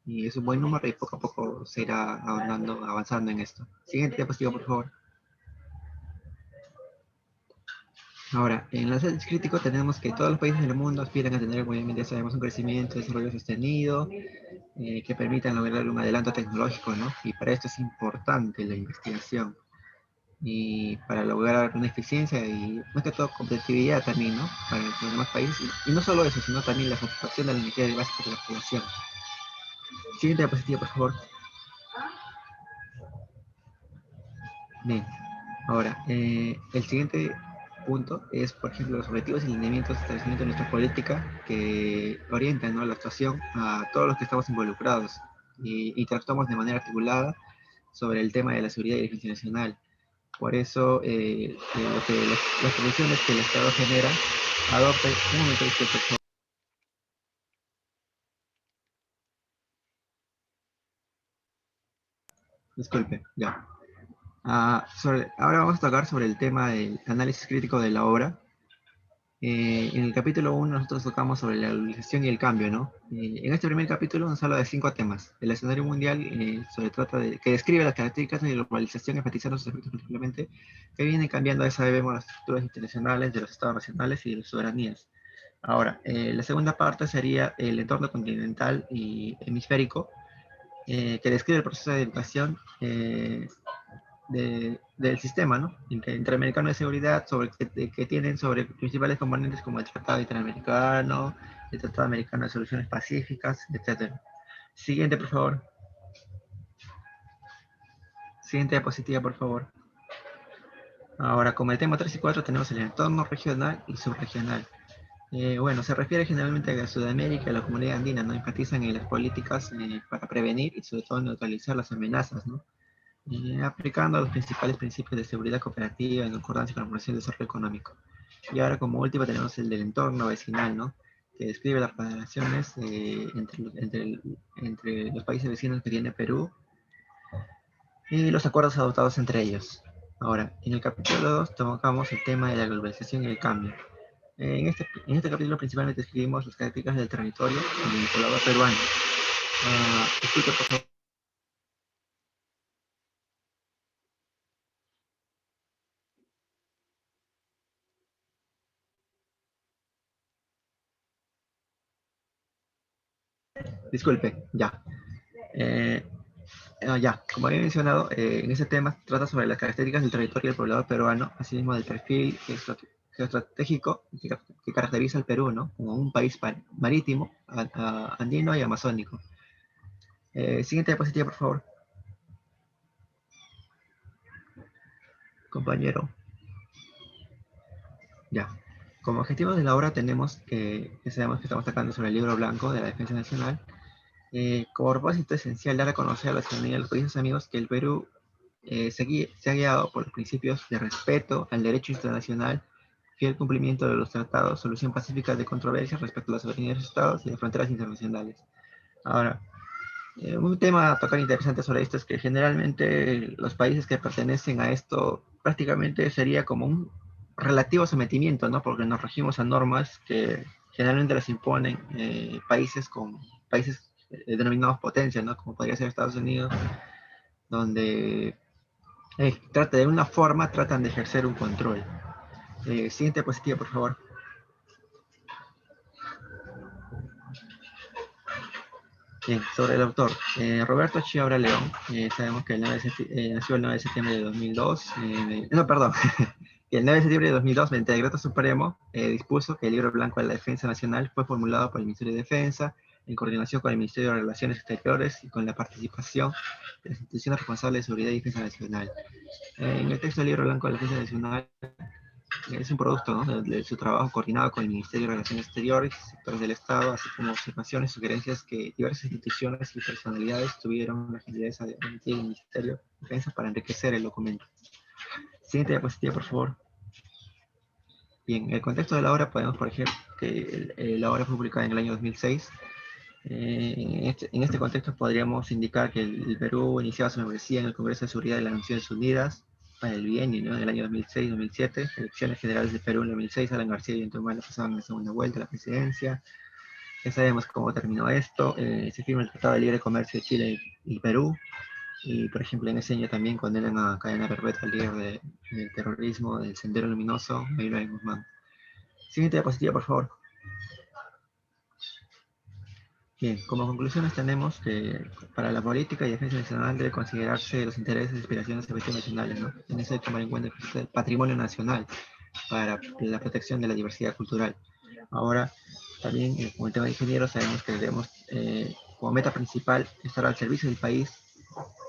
y es un buen número y poco a poco se irá avanzando en esto. Siguiente diapositiva, por favor. Ahora, en el análisis crítico tenemos que todos los países del mundo aspiran a tener, obviamente, sabemos, un crecimiento, desarrollo sostenido, que permitan lograr un adelanto tecnológico, ¿no? Y para esto es importante la investigación. Y para lograr una eficiencia y, más que todo, competitividad también, ¿no? Para los demás países. Y no solo eso, sino también la satisfacción de las necesidades básicas de la población. Siguiente diapositiva, por favor. Bien. Ahora, el siguiente punto es, por ejemplo, los objetivos y lineamientos de establecimiento de nuestra política que orientan, ¿no?, la actuación a todos los que estamos involucrados y tratamos de manera articulada sobre el tema de la seguridad y defensa nacional. Por eso, las condiciones que el Estado genera, adopta. Un momento, disculpe, por favor. Disculpe, ya. Ahora vamos a tocar sobre el tema del análisis crítico de la obra. En el capítulo 1 nosotros tocamos sobre la globalización y el cambio, ¿no? En este primer capítulo nos habla de 5 temas. El escenario mundial que describe las características de la globalización, enfatizando sus efectos principalmente, que vienen cambiando, ya sabemos, las estructuras internacionales de los estados nacionales y de las soberanías. Ahora, la segunda parte sería el entorno continental y hemisférico, que describe el proceso de educación del sistema, ¿no? Interamericano de seguridad, que tienen sobre principales componentes como el Tratado Interamericano, el Tratado Americano de Soluciones Pacíficas, etc. Siguiente, por favor. Siguiente diapositiva, por favor. Ahora, como el tema 3 y 4 tenemos el entorno regional y subregional. Bueno, se refiere generalmente a Sudamérica y la comunidad andina, ¿no? Enfatizan en las políticas para prevenir y sobre todo neutralizar las amenazas, ¿no? Aplicando los principales principios de seguridad cooperativa en concordancia con la promoción del desarrollo económico. Y ahora como último tenemos el del entorno vecinal, ¿no? Que describe las relaciones entre los países vecinos que tiene Perú y los acuerdos adoptados entre ellos. Ahora, en el capítulo 2 tocamos el tema de la globalización y el cambio. En este capítulo principalmente describimos las características del territorio y el poblador peruano. Disculpe, por favor. Disculpe, ya. Ya, como había mencionado, en ese tema trata sobre las características del territorio del poblador peruano, así mismo del perfil geoestratégico que caracteriza al Perú, ¿no? Como un país marítimo, andino y amazónico. Siguiente diapositiva, por favor. Compañero. Ya. Como objetivo de la obra tenemos que sabemos que estamos sacando sobre el libro blanco de la defensa nacional. Como propósito esencial dar a conocer a la ciudadanía de los países amigos que el Perú se ha guiado por los principios de respeto al derecho internacional, fiel cumplimiento de los tratados, solución pacífica de controversias respecto a la soberanía de los estados y las fronteras internacionales. Ahora, un tema a tocar interesante sobre esto es que generalmente los países que pertenecen a esto prácticamente sería como un relativo sometimiento, ¿no? Porque nos regimos a normas que generalmente las imponen países denominados potencias, ¿no? Como podría ser Estados Unidos, donde de una forma tratan de ejercer un control. Siguiente diapositiva, por favor. Bien, sobre el autor. Roberto Chiabra León, sabemos que nació el 9 de septiembre de 2002, no, perdón, el 9 de septiembre de 2002, mediante decreto supremo, dispuso que el libro blanco de la defensa nacional fue formulado por el Ministerio de Defensa, en coordinación con el Ministerio de Relaciones Exteriores y con la participación de las instituciones responsables de seguridad y defensa nacional. En el texto del libro blanco de la defensa nacional es un producto, ¿no? de su trabajo coordinado con el Ministerio de Relaciones Exteriores y sectores del Estado, así como observaciones y sugerencias que diversas instituciones y personalidades tuvieron la gentileza de emitir el Ministerio de Defensa para enriquecer el documento. Siguiente diapositiva, por favor. Bien, en el contexto de la obra podemos, por ejemplo, que la obra fue publicada en el año 2006. En este contexto podríamos indicar que el Perú iniciaba su membresía en el Congreso de Seguridad de las Naciones Unidas para el bienio, ¿no? En el año 2006-2007, elecciones generales de Perú en 2006, Alan García y Antonio pasaban en la segunda vuelta a la presidencia. Ya sabemos cómo terminó esto. Se firma el Tratado de Libre Comercio de Chile y Perú. Y, por ejemplo, en ese año también condenan a cadena perpetua al líder del terrorismo, del Sendero Luminoso, Mayra Guzmán. Siguiente diapositiva, por favor. Bien, como conclusiones tenemos que para la política y defensa nacional debe considerarse los intereses, aspiraciones y objetivos nacionales, ¿no? Es necesario tomar en cuenta el patrimonio nacional para la protección de la diversidad cultural. Ahora, también, como el tema de ingenieros, sabemos que debemos, como meta principal, estar al servicio del país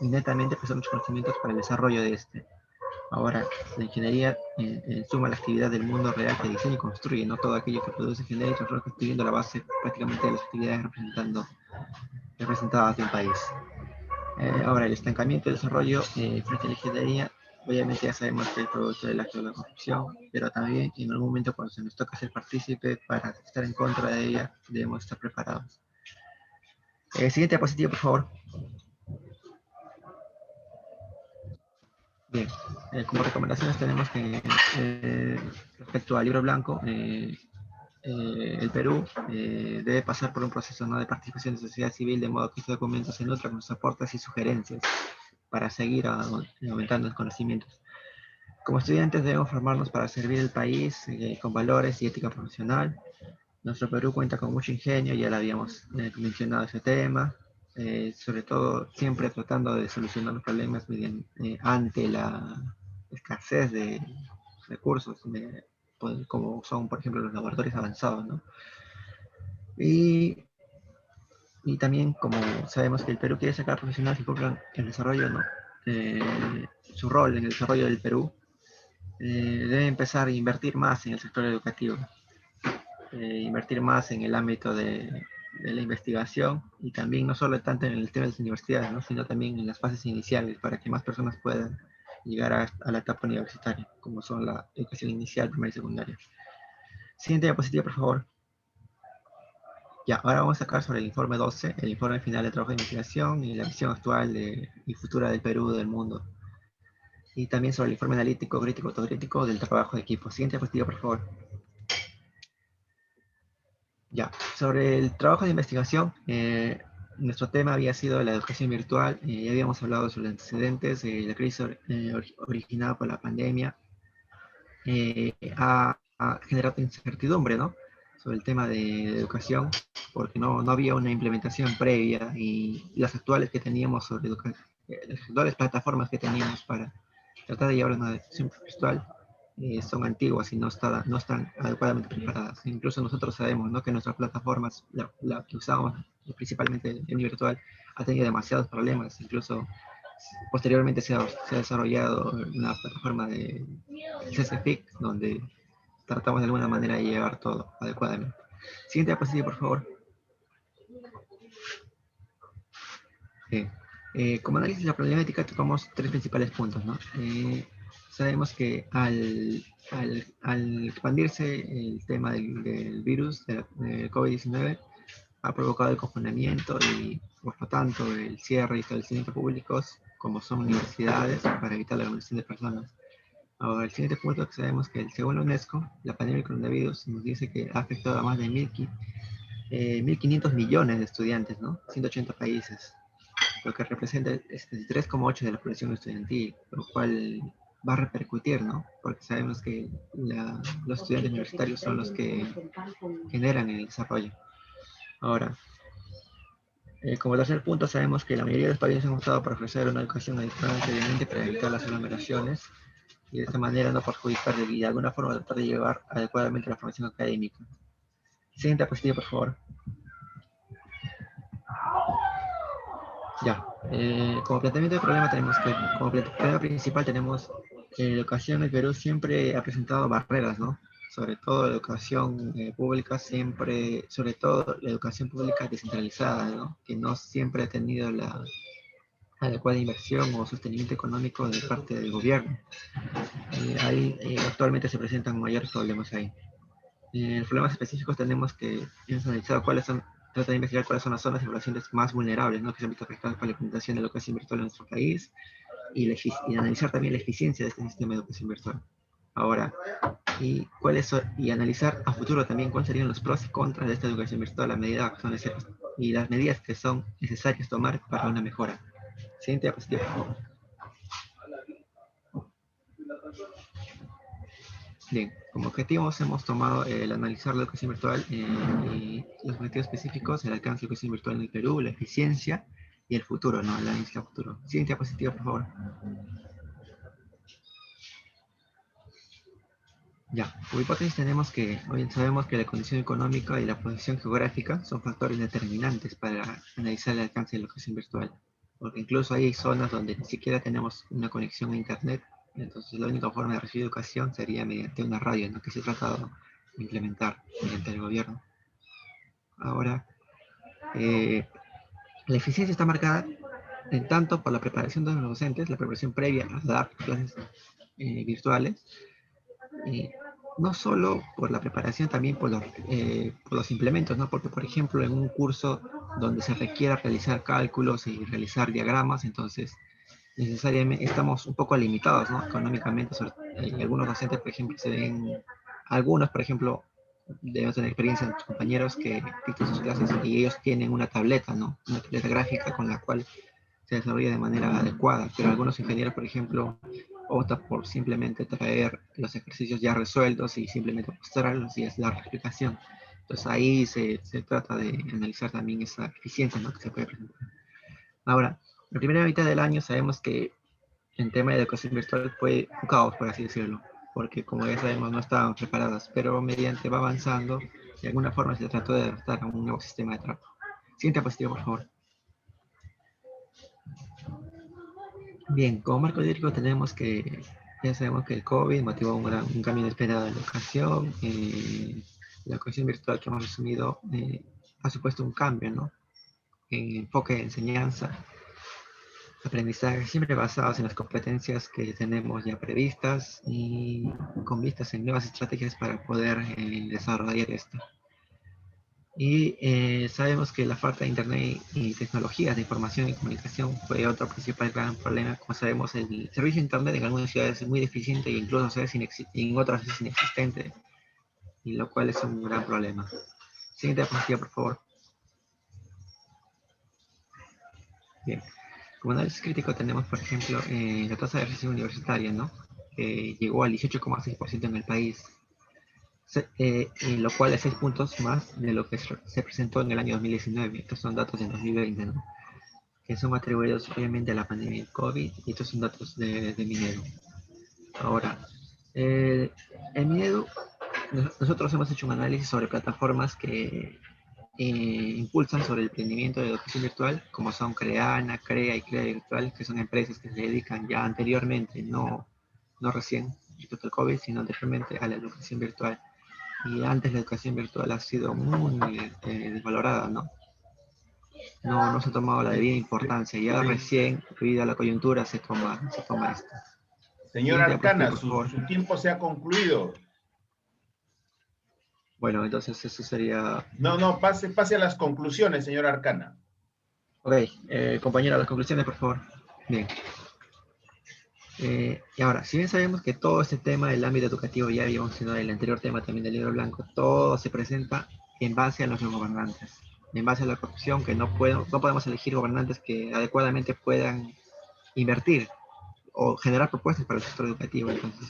y netamente prestar muchos conocimientos para el desarrollo de este. Ahora, la ingeniería suma la actividad del mundo real que diseña y construye, no todo aquello que produce genera y transforma, constituyendo la base prácticamente de las actividades representadas de un país. Ahora, el estancamiento y el desarrollo frente a la ingeniería, obviamente ya sabemos que es producto del acto de la corrupción, pero también en algún momento cuando se nos toca ser partícipe para estar en contra de ella, debemos estar preparados. Siguiente diapositiva, por favor. Bien, como recomendaciones tenemos que respecto al libro blanco, el Perú debe pasar por un proceso, ¿no?, de participación de sociedad civil, de modo que este documento se nutra con sus aportes y sugerencias para seguir aumentando los conocimientos. Como estudiantes debemos formarnos para servir al país con valores y ética profesional. Nuestro Perú cuenta con mucho ingenio, ya lo habíamos mencionado ese tema. sobre todo siempre tratando de solucionar los problemas ante la escasez de recursos, como son, por ejemplo, los laboratorios avanzados, ¿no? Y también, como sabemos que el Perú quiere sacar profesionales que cumplan el desarrollo, ¿no? Su rol en el desarrollo del Perú, debe empezar a invertir más en el sector educativo, invertir más en el ámbito de la investigación y también no solo tanto en el tema de las universidades, ¿no? Sino también en las fases iniciales para que más personas puedan llegar a la etapa universitaria, como son la educación inicial, primaria y secundaria. Siguiente diapositiva, por favor. Ya, ahora vamos a sacar sobre el informe 12, el informe final de trabajo de investigación y la visión actual y futura del Perú, del mundo. Y también sobre el informe analítico, crítico, autocrítico del trabajo de equipo. Siguiente diapositiva, por favor. Ya, sobre el trabajo de investigación, nuestro tema había sido la educación virtual. Ya habíamos hablado sobre los antecedentes, la crisis originada por la pandemia ha generado incertidumbre, ¿no? Sobre el tema de educación, porque no había una implementación previa y las actuales que teníamos sobre las actuales plataformas que teníamos para tratar de llevar una educación virtual son antiguas y no están adecuadamente preparadas. Incluso nosotros sabemos, ¿no?, que nuestras plataformas, la que usamos principalmente en virtual, ha tenido demasiados problemas. Incluso posteriormente se ha desarrollado una plataforma de CSFIC donde tratamos de alguna manera de llevar todo adecuadamente. Siguiente diapositiva, por favor. Como análisis de la problemática tocamos tres principales puntos, ¿no? Sabemos que al expandirse el tema del virus, del COVID-19, ha provocado el confinamiento y, por lo tanto, el cierre de establecimientos públicos, como son universidades, para evitar la aglomeración de personas. Ahora, el siguiente punto que sabemos que, según la UNESCO, la pandemia del coronavirus nos dice que ha afectado a más de 1.500 millones de estudiantes, ¿no? 180 países, lo que representa el 3,8% de la población estudiantil, lo cual va a repercutir, ¿no? Porque sabemos que los estudiantes universitarios son los que generan el desarrollo. Ahora, como tercer punto, sabemos que la mayoría de los países han optado por ofrecer una educación adecuada previamente para evitar las aglomeraciones y de esta manera no perjudicar y de alguna forma tratar de llevar adecuadamente la formación académica. Siguiente diapositiva, por favor. Ya, como planteamiento del problema tenemos que, como problema principal tenemos que la educación en el Perú siempre ha presentado barreras, ¿no? Sobre todo la educación pública siempre, sobre todo la educación pública descentralizada, ¿no? Que no siempre ha tenido la adecuada inversión o sostenimiento económico de parte del gobierno. Actualmente se presentan mayores problemas ahí. En los problemas específicos tenemos que analizar tratar de investigar cuáles son las zonas de poblaciones más vulnerables, ¿no?, que se han visto afectadas por la implementación de la educación virtual en nuestro país y analizar también la eficiencia de este sistema de educación virtual. Ahora, y analizar a futuro también cuáles serían los pros y contras de esta educación virtual y las medidas que son necesarias tomar para una mejora. Siguiente diapositiva, por favor. Bien, como objetivos hemos tomado el analizar la educación virtual y los objetivos específicos, el alcance de la educación virtual en el Perú, la eficiencia y el futuro, ¿no? El análisis a futuro. Siguiente diapositiva, por favor. Ya, como hipótesis sabemos que la condición económica y la posición geográfica son factores determinantes para analizar el alcance de la educación virtual, porque incluso hay zonas donde ni siquiera tenemos una conexión a internet. Entonces la única forma de recibir educación sería mediante una radio, ¿no?, que se ha tratado de implementar mediante el gobierno. Ahora, la eficiencia está marcada en tanto por la preparación de los docentes, la preparación previa a dar clases virtuales, no solo por la preparación, también por los implementos, ¿no? Porque, por ejemplo, en un curso donde se requiera realizar cálculos y realizar diagramas, entonces necesariamente estamos un poco limitados, ¿no?, económicamente. Algunos docentes, por ejemplo, por ejemplo, deben tener experiencia en sus compañeros que dictan sus clases y ellos tienen una tableta, ¿no?, una tableta gráfica con la cual se desarrolla de manera adecuada, pero algunos ingenieros, por ejemplo, optan por simplemente traer los ejercicios ya resueltos y simplemente mostrarlos y es la explicación. Entonces ahí se trata de analizar también esa eficiencia, ¿no?, que se puede presentar. Ahora, la primera mitad del año sabemos que en tema de educación virtual fue un caos, por así decirlo, porque como ya sabemos no estaban preparadas, pero mediante va avanzando, de alguna forma se trató de adaptar a un nuevo sistema de trabajo. Siguiente diapositiva, por favor. Bien, como marco teórico tenemos que, ya sabemos que el COVID motivó un cambio inesperado en la educación. La educación virtual que hemos asumido ha supuesto un cambio, ¿no? En enfoque de enseñanza, aprendizaje, siempre basados en las competencias que tenemos ya previstas y con vistas en nuevas estrategias para poder desarrollar esto. Y sabemos que la falta de Internet y tecnologías de información y comunicación fue otro principal gran problema. Como sabemos, el servicio de Internet en algunas ciudades es muy deficiente e incluso en otras es inexistente, y lo cual es un gran problema. Siguiente diapositiva, por favor. Bien. Como análisis crítico tenemos, por ejemplo, la tasa de deserción universitaria, ¿no? Que llegó al 18,6% en el país. Lo cual es 6 puntos más de lo que se presentó en el año 2019. Estos son datos del 2020, ¿no? Que son atribuidos obviamente a la pandemia del COVID, y estos son datos de Minedu. Ahora, en Minedu, nosotros hemos hecho un análisis sobre plataformas que impulsan sobre el emprendimiento de educación virtual, como son Creana, Crea y Crea Virtual, que son empresas que se dedican ya anteriormente, no recién, respecto al COVID, sino anteriormente a la educación virtual. Y antes la educación virtual ha sido muy desvalorada, ¿no? No se ha tomado la debida importancia, y ahora recién, debido a la coyuntura, se toma esto. Señor Arcana, su tiempo se ha concluido. Bueno, entonces eso sería... No, pase a las conclusiones, señor Arcana. Ok, compañero, las conclusiones, por favor. Bien. Y ahora, si bien sabemos que todo este tema del ámbito educativo, ya habíamos mencionado en el anterior tema también del libro blanco, todo se presenta en base a los gobernantes, en base a la corrupción, que no podemos elegir gobernantes que adecuadamente puedan invertir o generar propuestas para el sector educativo. Entonces,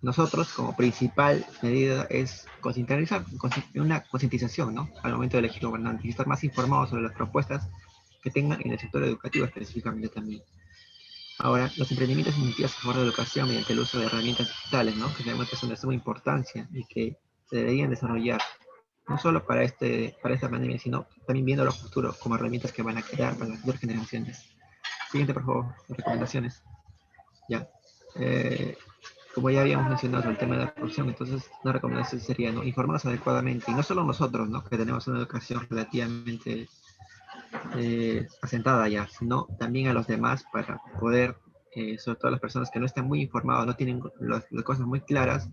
nosotros como principal medida es una concientización, ¿no? Al momento de elegir gobernantes y estar más informados sobre las propuestas que tengan en el sector educativo específicamente también. Ahora, los emprendimientos iniciativos a favor de la educación mediante el uso de herramientas digitales, ¿no? Que sabemos que son de suma importancia y que se deberían desarrollar no solo para esta pandemia, sino también viendo los futuros como herramientas que van a crear para las futuras generaciones. Siguiente, por favor, las recomendaciones. Ya. Como ya habíamos mencionado el tema de la corrupción, entonces una recomendación sería, ¿no? Informarnos adecuadamente, y no solo nosotros, ¿no? Que tenemos una educación relativamente asentada ya, sino también a los demás para poder, sobre todo las personas que no están muy informadas, no tienen las cosas muy claras,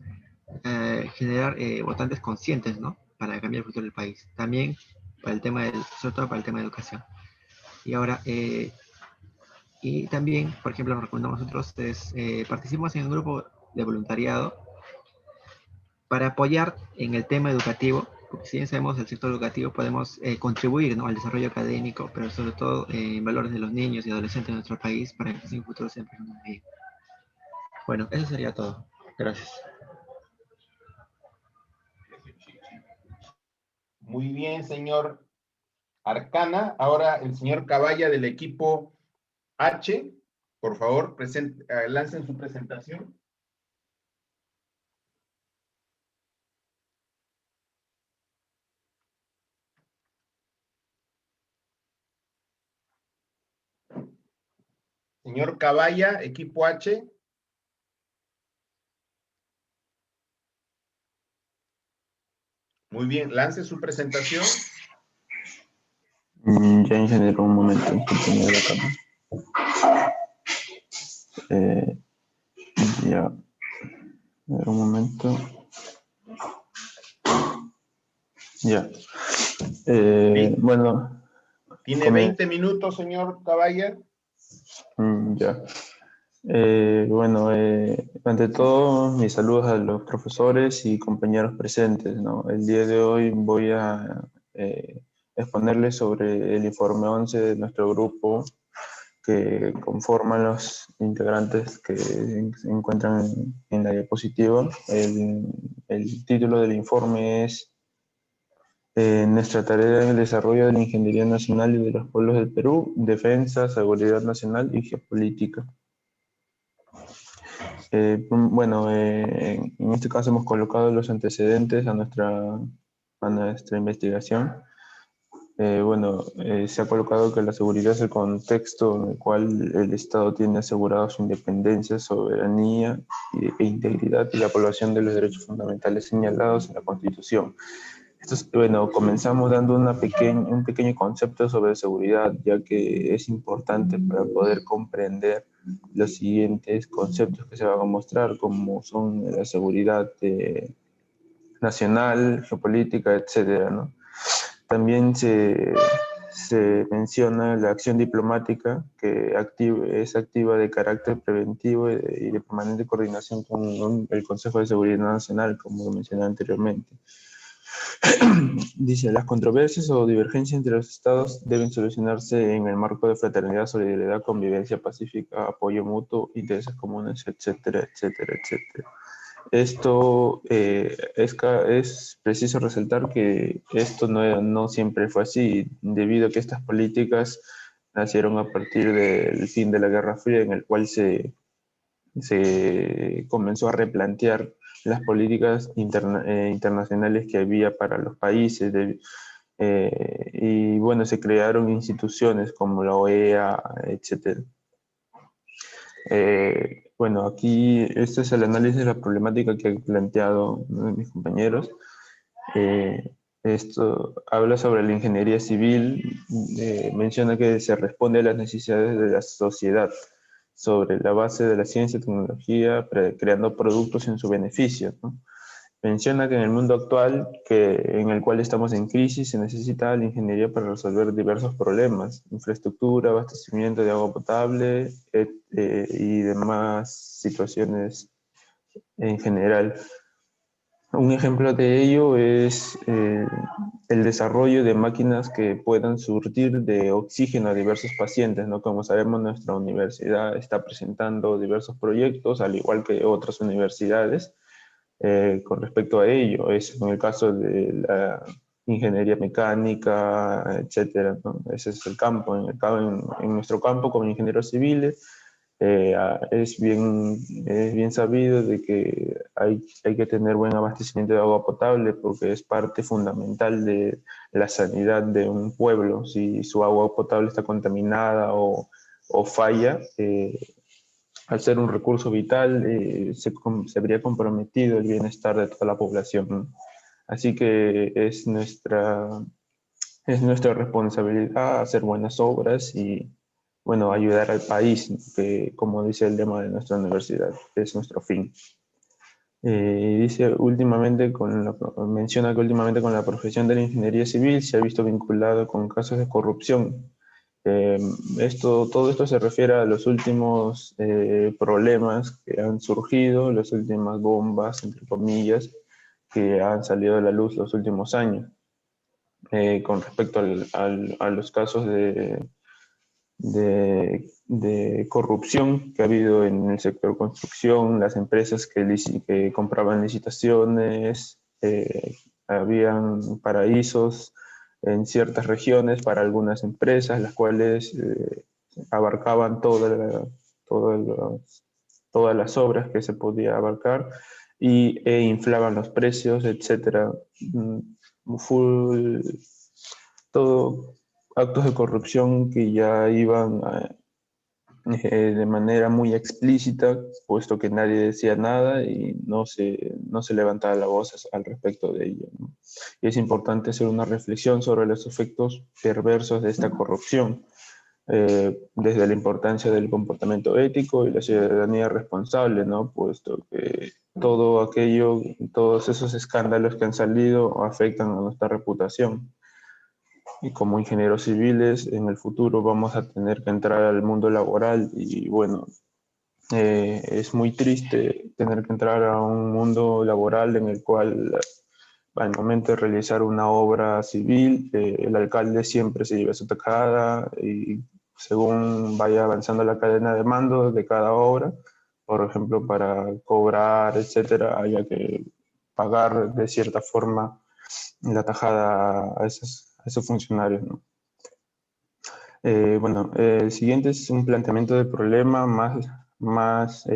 generar votantes conscientes, ¿no? Para cambiar el futuro del país. También para el tema sobre todo para el tema de educación. Y ahora, y también, por ejemplo, nos recomendamos nosotros participamos en un grupo de voluntariado para apoyar en el tema educativo, porque si bien sabemos el sector educativo podemos contribuir, ¿no? Al desarrollo académico, pero sobre todo en valores de los niños y adolescentes de nuestro país para que en un futuro sean personas bien. Bueno, eso sería todo. Gracias. Muy bien, señor Arcana. Ahora el señor Caballa del equipo H, por favor, lancen su presentación. Señor Caballa, equipo H. Muy bien, lance su presentación. Ya, ingeniero, un momento, compañero de la cámara. Ya, un momento. Ya. Bueno. Tiene 20 minutos, señor Caballa. Ya. Bueno, ante todo, mis saludos a los profesores y compañeros presentes, ¿no? El día de hoy voy a exponerles sobre el informe 11 de nuestro grupo, que conforman los integrantes que se encuentran en la diapositiva. El título del informe es nuestra tarea en el desarrollo de la ingeniería nacional y de los pueblos del Perú, defensa, seguridad nacional y geopolítica. En este caso hemos colocado los antecedentes a nuestra investigación. Se ha colocado que la seguridad es el contexto en el cual el Estado tiene asegurado su independencia, soberanía e integridad y la población de los derechos fundamentales señalados en la Constitución. Comenzamos dando un pequeño concepto sobre seguridad, ya que es importante para poder comprender los siguientes conceptos que se van a mostrar, como son la seguridad nacional, geopolítica, etcétera, ¿no? También se menciona la acción diplomática, que es activa de carácter preventivo y de permanente coordinación con el Consejo de Seguridad Nacional, como lo mencioné anteriormente. Dice, las controversias o divergencias entre los estados deben solucionarse en el marco de fraternidad, solidaridad, convivencia pacífica, apoyo mutuo, intereses comunes, etcétera, etcétera, etcétera. Esto es preciso resaltar que esto no siempre fue así, debido a que estas políticas nacieron a partir del fin de la Guerra Fría, en el cual se comenzó a replantear las políticas internacionales que había para los países. Se crearon instituciones como la OEA, etc. Aquí este es el análisis de la problemática que ha planteado uno de mis compañeros. Esto habla sobre la ingeniería civil, menciona que se responde a las necesidades de la sociedad sobre la base de la ciencia y tecnología, creando productos en su beneficio, ¿no? Menciona que en el mundo actual, en el cual estamos en crisis, se necesita la ingeniería para resolver diversos problemas, infraestructura, abastecimiento de agua potable y demás situaciones en general. Un ejemplo de ello es el desarrollo de máquinas que puedan surtir de oxígeno a diversos pacientes, ¿no? Como sabemos, nuestra universidad está presentando diversos proyectos, al igual que otras universidades, con respecto a ello. Es en el caso de la ingeniería mecánica, etcétera, ¿no? Ese es el campo. En nuestro campo, como ingenieros civiles, es bien sabido de que hay que tener buen abastecimiento de agua potable, porque es parte fundamental de la sanidad de un pueblo. Si su agua potable está contaminada o falla, al ser un recurso vital, se habría comprometido el bienestar de toda la población, ¿no? Así que es nuestra responsabilidad hacer buenas obras y ayudar al país, que como dice el lema de nuestra universidad, es nuestro fin. Menciona que últimamente con la profesión de la ingeniería civil se ha visto vinculado con casos de corrupción. Todo esto se refiere a los últimos problemas que han surgido, las últimas bombas, entre comillas, que han salido a la luz los últimos años. Con respecto a los casos de corrupción que ha habido en el sector construcción, las empresas que compraban licitaciones, habían paraísos en ciertas regiones para algunas empresas, las cuales abarcaban todas las obras que se podía abarcar e inflaban los precios, etc. Todo actos de corrupción que ya iban de manera muy explícita, puesto que nadie decía nada y no se levantaba la voz al respecto de ello, ¿no? Y es importante hacer una reflexión sobre los efectos perversos de esta corrupción, desde la importancia del comportamiento ético y la ciudadanía responsable, ¿no? Puesto que todos esos escándalos que han salido afectan a nuestra reputación. Y como ingenieros civiles, en el futuro vamos a tener que entrar al mundo laboral y es muy triste tener que entrar a un mundo laboral en el cual al momento de realizar una obra civil, el alcalde siempre se lleva su tajada y según vaya avanzando la cadena de mando de cada obra, por ejemplo, para cobrar, etcétera, haya que pagar de cierta forma la tajada a esos funcionarios, ¿no? Bueno, el siguiente es un planteamiento del problema más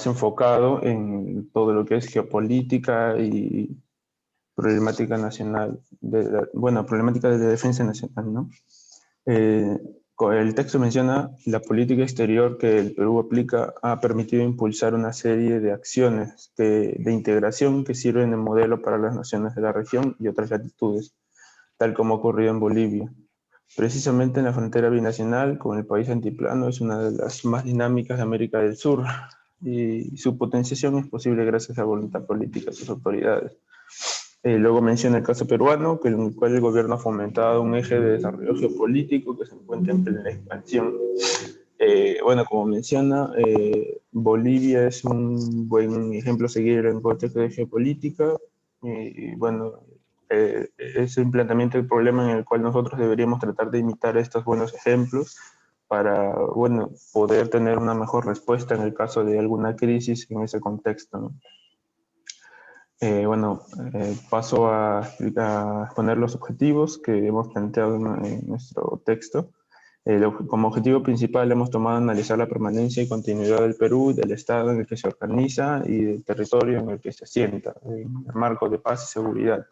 enfocado en todo lo que es geopolítica y problemática nacional, problemática de defensa nacional, ¿no? El texto menciona la política exterior que el Perú aplica ha permitido impulsar una serie de acciones de integración que sirven de modelo para las naciones de la región y otras latitudes, tal como ocurrió en Bolivia. Precisamente en la frontera binacional con el país antiplano es una de las más dinámicas de América del Sur y su potenciación es posible gracias a la voluntad política de sus autoridades. Luego menciona el caso peruano, en el cual el gobierno ha fomentado un eje de desarrollo geopolítico que se encuentra en plena expansión. Como menciona, Bolivia es un buen ejemplo a seguir en contexto de geopolítica. Es un planteamiento del problema en el cual nosotros deberíamos tratar de imitar estos buenos ejemplos para, poder tener una mejor respuesta en el caso de alguna crisis en ese contexto, ¿no? Paso a exponer los objetivos que hemos planteado en nuestro texto. Como objetivo principal hemos tomado analizar la permanencia y continuidad del Perú, del Estado en el que se organiza y del territorio en el que se asienta, en el marco de paz y seguridad.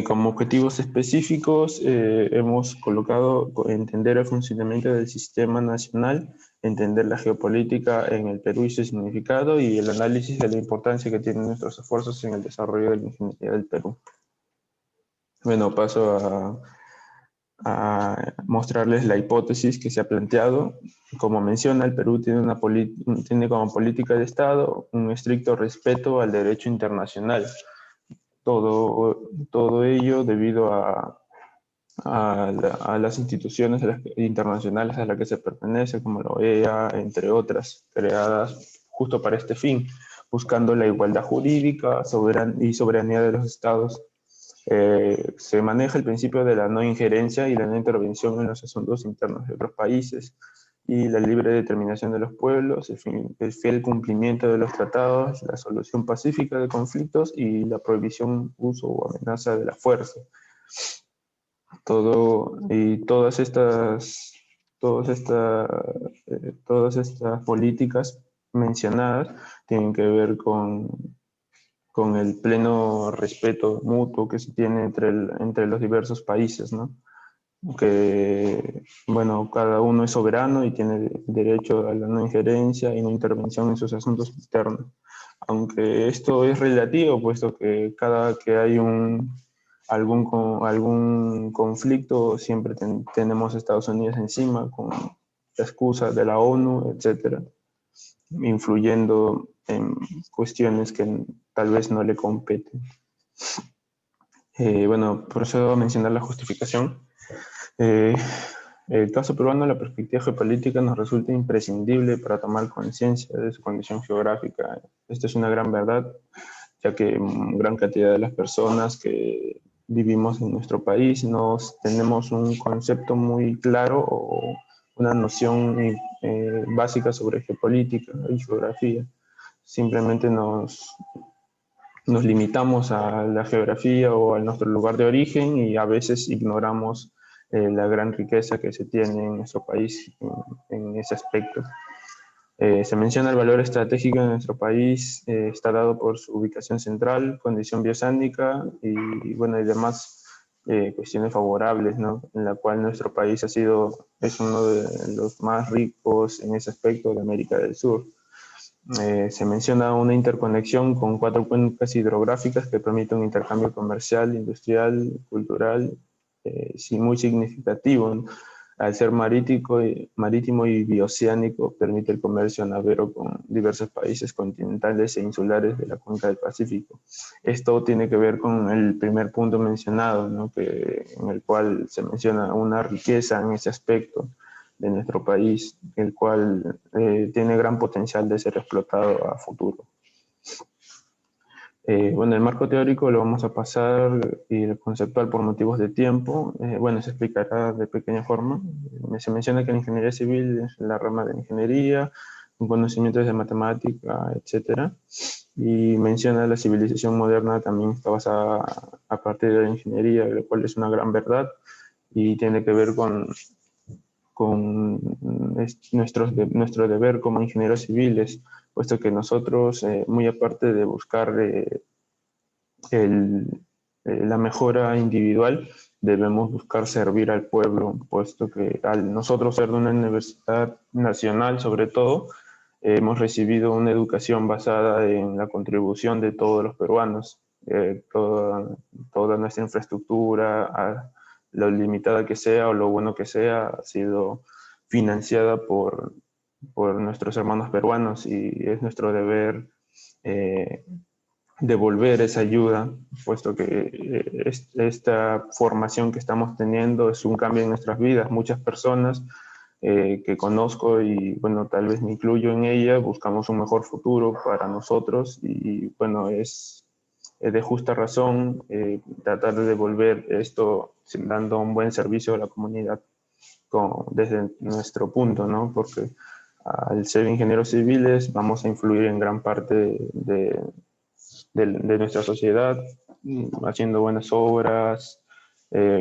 Como objetivos específicos hemos colocado entender el funcionamiento del sistema nacional, entender la geopolítica en el Perú y su significado y el análisis de la importancia que tienen nuestros esfuerzos en el desarrollo de la ingeniería del Perú. Bueno, paso a mostrarles la hipótesis que se ha planteado. Como menciona, el Perú tiene como política de Estado un estricto respeto al derecho internacional. Todo ello debido a las instituciones internacionales a las que se pertenece, como la OEA, entre otras, creadas justo para este fin, buscando la igualdad jurídica y soberanía de los estados. Se maneja el principio de la no injerencia y la no intervención en los asuntos internos de otros países, y la libre determinación de los pueblos, el fiel cumplimiento de los tratados, la solución pacífica de conflictos y la prohibición, uso o amenaza de la fuerza. Todas estas políticas mencionadas tienen que ver con el pleno respeto mutuo que se tiene entre los diversos países, ¿no? Que, cada uno es soberano y tiene derecho a la no injerencia y no intervención en sus asuntos internos. Aunque esto es relativo, puesto que cada que hay algún conflicto, siempre tenemos a Estados Unidos encima con la excusa de la ONU, etcétera, influyendo en cuestiones que tal vez no le competen. Procedo a mencionar la justificación. El caso peruano, la perspectiva geopolítica nos resulta imprescindible para tomar conciencia de su condición geográfica. Esto es una gran verdad, ya que gran cantidad de las personas que vivimos en nuestro país no tenemos un concepto muy claro o una noción básica sobre geopolítica y geografía. Simplemente nos limitamos a la geografía o a nuestro lugar de origen y a veces ignoramos la gran riqueza que se tiene en nuestro país en ese aspecto. Se menciona el valor estratégico de nuestro país, está dado por su ubicación central, condición biosánica y demás cuestiones favorables, ¿no? En la cual nuestro país es uno de los más ricos en ese aspecto de América del Sur. Se menciona una interconexión con 4 cuencas hidrográficas que permiten un intercambio comercial, industrial, cultural, muy significativo, ¿no? Al ser marítimo y bioceánico, permite el comercio navero con diversos países continentales e insulares de la cuenca del Pacífico. Esto tiene que ver con el primer punto mencionado, ¿no? En el cual se menciona una riqueza en ese aspecto de nuestro país, el cual tiene gran potencial de ser explotado a futuro. El marco teórico lo vamos a pasar y el conceptual por motivos de tiempo. Se explicará de pequeña forma. Se menciona que la ingeniería civil es la rama de ingeniería, con conocimientos de matemática, etc. y menciona la civilización moderna también está basada a partir de la ingeniería, lo cual es una gran verdad y tiene que ver con nuestro deber como ingenieros civiles, puesto que nosotros, muy aparte de buscar la mejora individual, debemos buscar servir al pueblo, puesto que al nosotros ser de una universidad nacional, sobre todo, hemos recibido una educación basada en la contribución de todos los peruanos. Toda nuestra infraestructura, lo limitada que sea o lo bueno que sea, ha sido financiada por nuestros hermanos peruanos y es nuestro deber devolver esa ayuda, puesto que esta formación que estamos teniendo es un cambio en nuestras vidas. Muchas personas que conozco y bueno, tal vez me incluyo en ella, buscamos un mejor futuro para nosotros y bueno, es de justa razón tratar de devolver esto dando un buen servicio a la comunidad desde nuestro punto, ¿no? Porque al ser ingenieros civiles vamos a influir en gran parte de nuestra sociedad, haciendo buenas obras,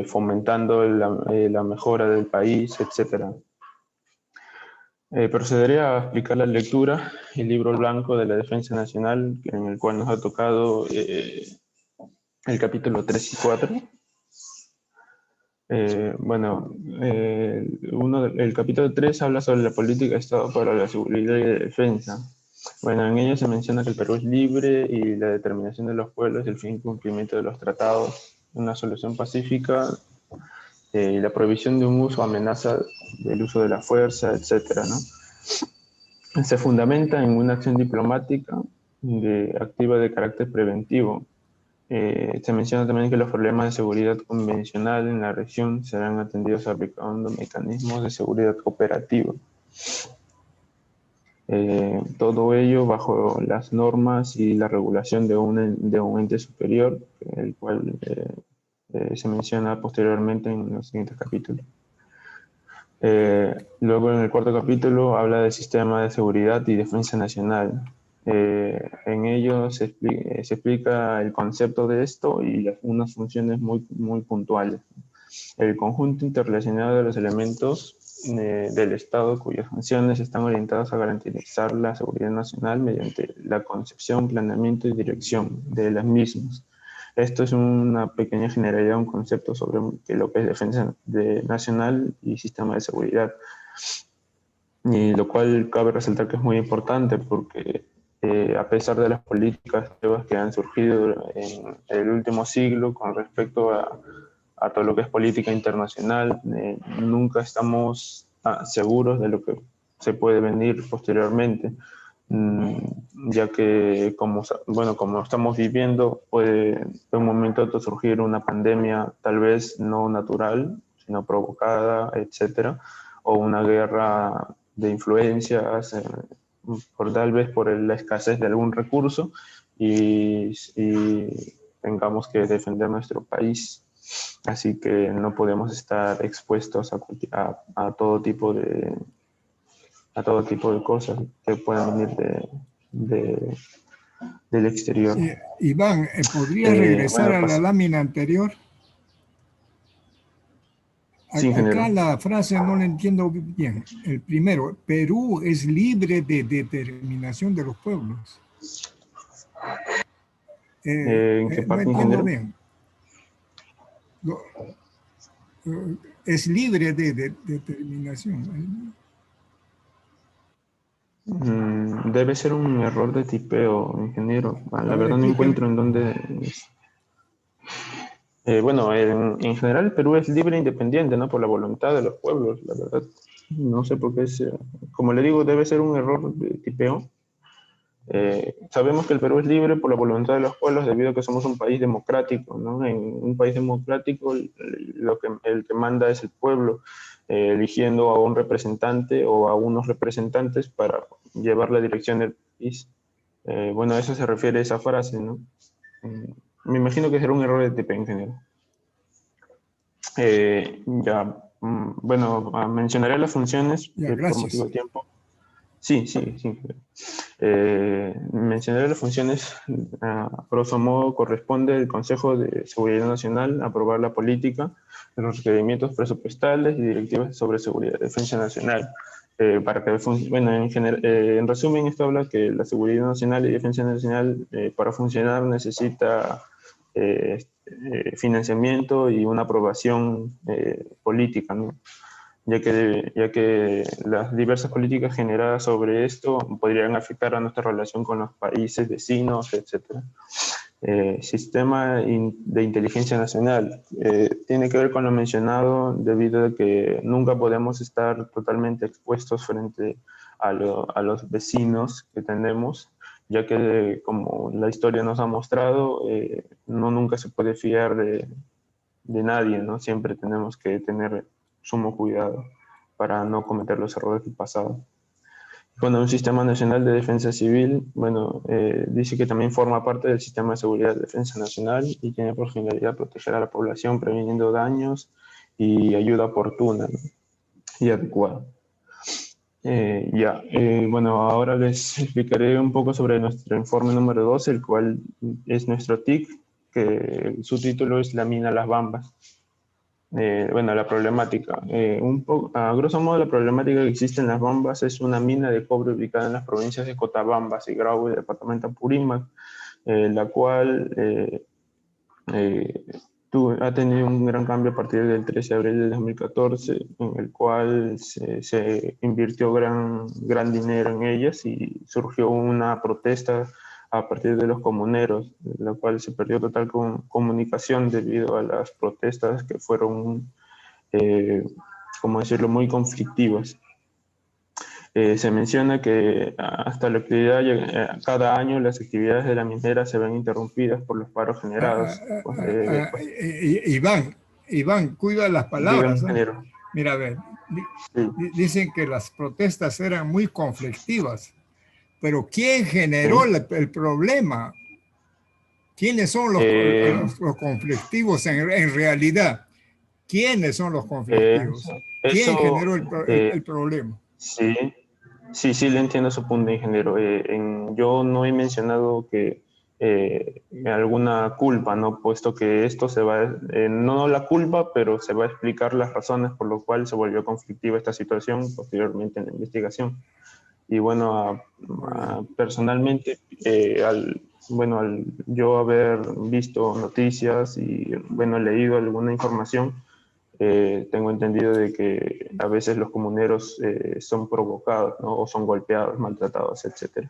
fomentando la mejora del país, etc. Procederé a explicar la lectura, el libro blanco de la Defensa Nacional, en el cual nos ha tocado el capítulo 3 y 4. El capítulo 3 habla sobre la política de Estado para la seguridad y la defensa. Bueno, en ello se menciona que el Perú es libre y la determinación de los pueblos, el fin y cumplimiento de los tratados, una solución pacífica y la prohibición de un uso o amenaza del uso de la fuerza, etc., ¿no? Se fundamenta en una acción diplomática activa de carácter preventivo. Se menciona también que los problemas de seguridad convencional en la región serán atendidos aplicando mecanismos de seguridad operativa. Todo ello bajo las normas y la regulación de un ente superior, el cual se menciona posteriormente en los siguientes capítulos. Luego en el cuarto capítulo habla del sistema de seguridad y defensa nacional. En ello se explica el concepto de esto y unas funciones muy puntuales. El conjunto interrelacionado de los elementos del Estado cuyas funciones están orientadas a garantizar la seguridad nacional mediante la concepción, planeamiento y dirección de las mismas. Esto es una pequeña generalidad, un concepto sobre lo que es defensa nacional y sistema de seguridad. Y lo cual cabe resaltar que es muy importante porque a pesar de las políticas nuevas que han surgido en el último siglo con respecto a todo lo que es política internacional, nunca estamos seguros de lo que se puede venir posteriormente, ya que como estamos viviendo, puede de un momento a otro surgir una pandemia tal vez no natural, sino provocada, etcétera, o una guerra de influencias, tal vez por la escasez de algún recurso y tengamos que defender nuestro país. Así que no podemos estar expuestos a todo tipo de cosas que puedan venir del exterior. Iván, ¿podrías regresar a la lámina anterior? Sí, acá la frase no la entiendo bien. El primero, Perú es libre de determinación de los pueblos. ¿En qué parte, no entiendo ingeniero? bien. Es libre de determinación. Debe ser un error de tipeo, ingeniero. La verdad no encuentro en dónde... bueno, en general Perú es libre e independiente, ¿no? Por la voluntad de los pueblos, la verdad. No sé por qué como le digo, debe ser un error de tipeo. Sabemos que el Perú es libre por la voluntad de los pueblos debido a que somos un país democrático, ¿no? En un país democrático el que manda es el pueblo, eligiendo a un representante o a unos representantes para llevar la dirección del país. Bueno, a eso se refiere esa frase, ¿no? Me imagino que será un error de tipeo en general. Bueno, mencionaré las funciones Ya, por gracias. motivo de tiempo. Sí. Mencionar las funciones, a grosso modo, corresponde al Consejo de Seguridad Nacional aprobar la política, los requerimientos presupuestales y directivas sobre seguridad y defensa nacional. Para que bueno, en resumen, esto habla que la seguridad nacional y defensa nacional para funcionar necesita financiamiento y una aprobación política, ¿no? Ya que las diversas políticas generadas sobre esto podrían afectar a nuestra relación con los países vecinos, etc. Sistema de inteligencia nacional. Tiene que ver con lo mencionado debido a que nunca podemos estar totalmente expuestos frente a los vecinos que tenemos, ya que como la historia nos ha mostrado, nunca se puede fiar de nadie, ¿no? Siempre tenemos que tener sumo cuidado para no cometer los errores del pasado. Bueno, un sistema nacional de defensa civil, bueno, dice que también forma parte del sistema de seguridad de defensa nacional y tiene por finalidad proteger a la población previniendo daños y ayuda oportuna, ¿no? Y adecuada. Bueno, ahora les explicaré un poco sobre nuestro informe número 12, el cual es nuestro TIC, que su título es La mina Las Bambas. Bueno, la problemática. A grosso modo, la problemática que existe en Las Bambas es una mina de cobre ubicada en las provincias de Cotabamba, Sigrau y el departamento Apurímac, la cual ha tenido un gran cambio a partir del 13 de abril de 2014, en el cual se invirtió gran dinero en ellas y surgió una protesta a partir de los comuneros, la cual se perdió total comunicación debido a las protestas que fueron, ¿cómo decirlo?, muy conflictivas. Se menciona que hasta la actividad, cada año las actividades de la minera se ven interrumpidas por los paros generados. Iván, cuida las palabras. Dígame, mira, a ver, dicen que las protestas eran muy conflictivas, pero ¿quién generó el problema? ¿Quiénes son los conflictivos en realidad? ¿Quiénes son los conflictivos? ¿Quién generó el problema? Sí, le entiendo su punto, ingeniero. Yo no he mencionado que alguna culpa, ¿no? Puesto que esto se va, no la culpa, pero se va a explicar las razones por las cuales se volvió conflictiva esta situación posteriormente en la investigación. Y bueno, personalmente, al yo haber visto noticias y bueno, leído alguna información, tengo entendido de que a veces los comuneros son provocados, ¿no? O son golpeados, maltratados, etc.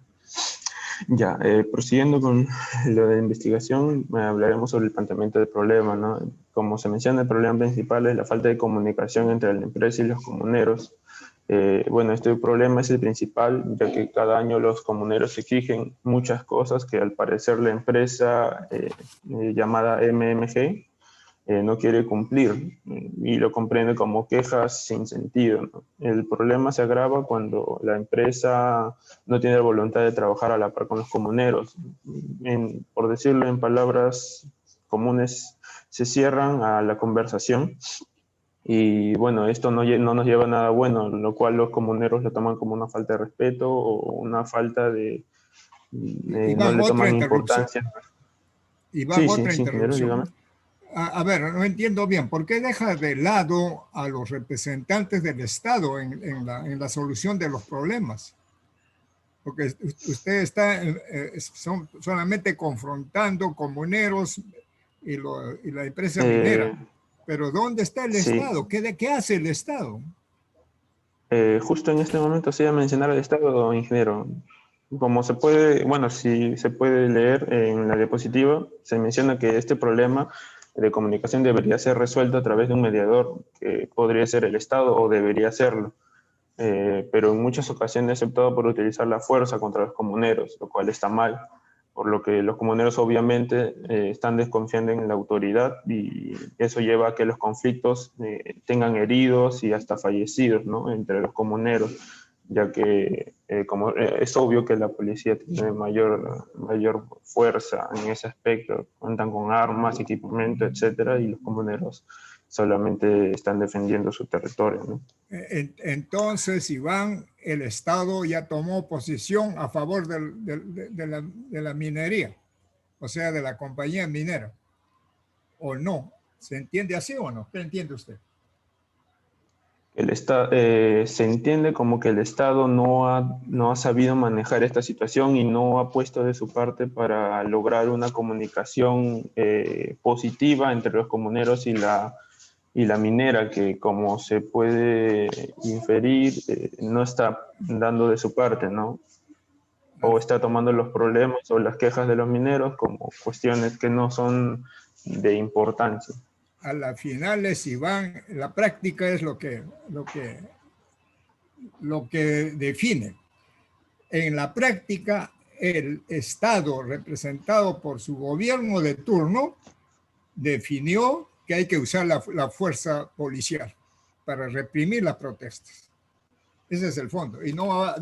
Ya, prosiguiendo con lo de investigación, hablaremos sobre el planteamiento del problema, ¿no? Como se menciona, el problema principal es la falta de comunicación entre la empresa y los comuneros. Bueno, este problema es el principal, ya que cada año los comuneros exigen muchas cosas que al parecer la empresa llamada MMG no quiere cumplir y lo comprende como quejas sin sentido, ¿no? El problema se agrava cuando la empresa no tiene la voluntad de trabajar a la par con los comuneros. Por decirlo en palabras comunes, se cierran a la conversación. Y bueno, esto no nos lleva a nada bueno, lo cual los comuneros lo toman como una falta de respeto o una falta de no le toman importancia. Iván, otra interrupción. A ver, no entiendo bien, ¿por qué deja de lado a los representantes del Estado en la solución de los problemas? Porque usted está solamente confrontando comuneros y la empresa minera. Pero ¿dónde está el Estado? ¿Qué hace el Estado? Justo en este momento se iba a mencionar al Estado, ingeniero. Como se puede, bueno, si se puede leer en la diapositiva, se menciona que este problema de comunicación debería ser resuelto a través de un mediador, que podría ser el Estado o debería serlo. Pero en muchas ocasiones ha optado por utilizar la fuerza contra los comuneros, lo cual está mal, por lo que los comuneros obviamente están desconfiando en la autoridad y eso lleva a que los conflictos tengan heridos y hasta fallecidos, ¿no? Entre los comuneros. ya que es obvio que la policía tiene mayor fuerza en ese aspecto, cuentan con armas, equipamiento, etcétera, y los comuneros solamente están defendiendo su territorio, ¿no? Entonces, Iván, el Estado ya tomó posición a favor de la minería, o sea, de la compañía minera, ¿o no? ¿Se entiende así o no? ¿Qué entiende usted? Se entiende como que el Estado no ha sabido manejar esta situación y no ha puesto de su parte para lograr una comunicación positiva entre los comuneros y la minera, que como se puede inferir, no está dando de su parte, ¿no? O está tomando los problemas o las quejas de los mineros como cuestiones que no son de importancia. A la final, Iván, la práctica es lo que define. En la práctica, el Estado, representado por su gobierno de turno, definió que hay que usar la fuerza policial para reprimir las protestas. Ese es el fondo. Y no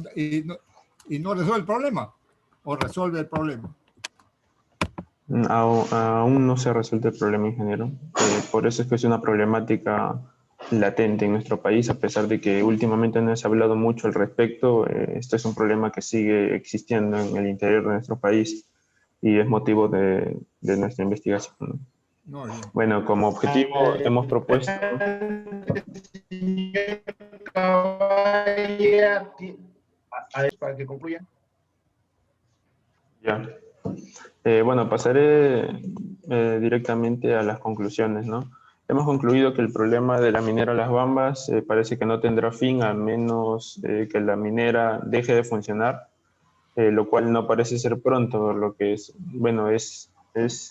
resuelve el problema, o resuelve el problema. Aún no se ha resuelto el problema, ingeniero. Por eso es que es una problemática latente en nuestro país, a pesar de que últimamente no se ha hablado mucho al respecto. Esto es un problema que sigue existiendo en el interior de nuestro país y es motivo de nuestra investigación, ¿no? No, bueno, como objetivo hemos propuesto... Para que concluya. Ya. Bueno, pasaré directamente a las conclusiones, ¿no? Hemos concluido que el problema de la minera Las Bambas parece que no tendrá fin a menos que la minera deje de funcionar, lo cual no parece ser pronto, lo que es, bueno, es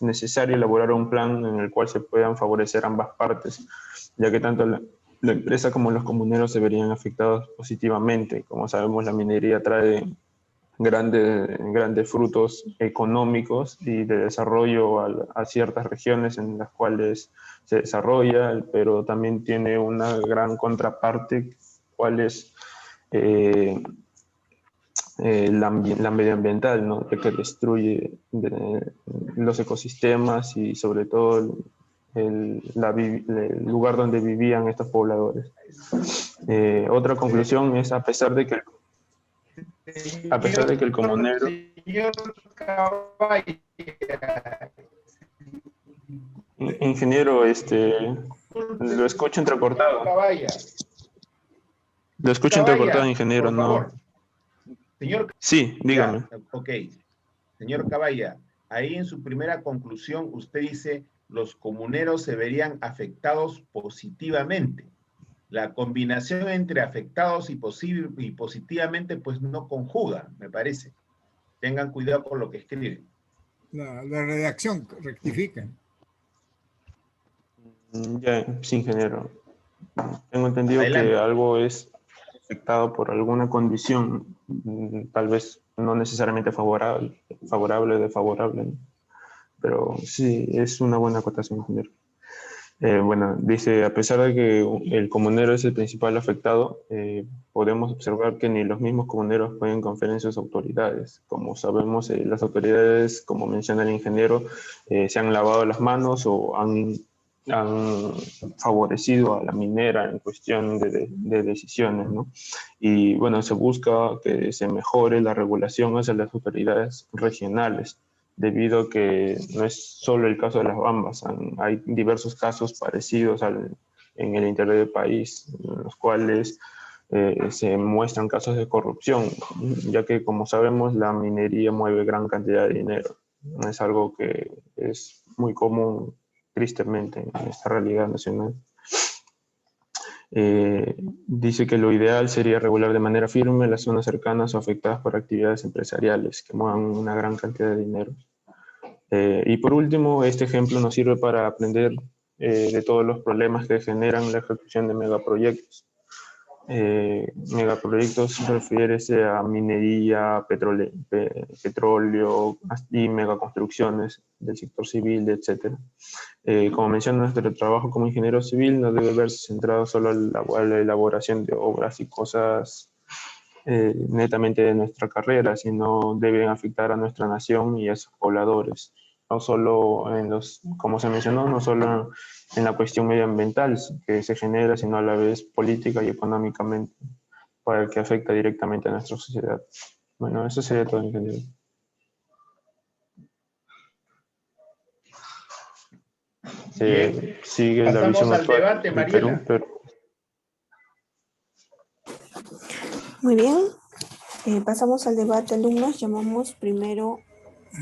necesario elaborar un plan en el cual se puedan favorecer ambas partes, ya que tanto la empresa como los comuneros se verían afectados positivamente. Como sabemos, la minería trae grandes frutos económicos y de desarrollo a ciertas regiones en las cuales se desarrolla, pero también tiene una gran contraparte, cual es la medioambiental, ¿no? Que destruye los ecosistemas y sobre todo el lugar donde vivían estos pobladores. Otra conclusión es, a pesar de que el comunero... Ingeniero, lo escucho entrecortado. Lo escucho entrecortado, ingeniero, no. Señor, sí, dígame. Ya, ok. Señor Caballa, ahí en su primera conclusión usted dice los comuneros se verían afectados positivamente. La combinación entre afectados y positivamente pues no conjuga, me parece. Tengan cuidado con lo que escriben. La redacción, rectifiquen. Ya, sí, ingeniero. Tengo entendido Adelante. que algo es afectado por alguna condición, tal vez no necesariamente favorable o desfavorable, ¿no? Pero sí, es una buena acotación, ingeniero. Bueno, dice, a pesar de que el comunero es el principal afectado, podemos observar que ni los mismos comuneros pueden confiar en sus autoridades. Como sabemos, las autoridades, como menciona el ingeniero, se han lavado las manos o han favorecido a la minera en cuestión de decisiones, ¿no? Y bueno, se busca que se mejore la regulación hacia las autoridades regionales, debido a que no es solo el caso de Las Bambas, hay diversos casos parecidos en el interior del país, en los cuales se muestran casos de corrupción, ya que, como sabemos, la minería mueve gran cantidad de dinero. Es algo que es muy común, tristemente, en esta realidad nacional. Dice que lo ideal sería regular de manera firme las zonas cercanas o afectadas por actividades empresariales que muevan una gran cantidad de dinero. Y por último, este ejemplo nos sirve para aprender de todos los problemas que generan la ejecución de megaproyectos. Megaproyectos refiere a minería, petróleo y megaconstrucciones del sector civil, etc. Como menciona, nuestro trabajo como ingeniero civil no debe verse centrado solo en la elaboración de obras y cosas netamente de nuestra carrera, sino deben afectar a nuestra nación y a sus pobladores. No solo en los, como se mencionó, no solo en la cuestión medioambiental que se genera, sino a la vez política y económicamente, para el que afecta directamente a nuestra sociedad. Bueno, eso sería todo en general. Bien. Sigue la Pasamos visión al actual debate, del Perú, Mariela. pero Muy bien. Pasamos al debate, alumnos. Llamamos primero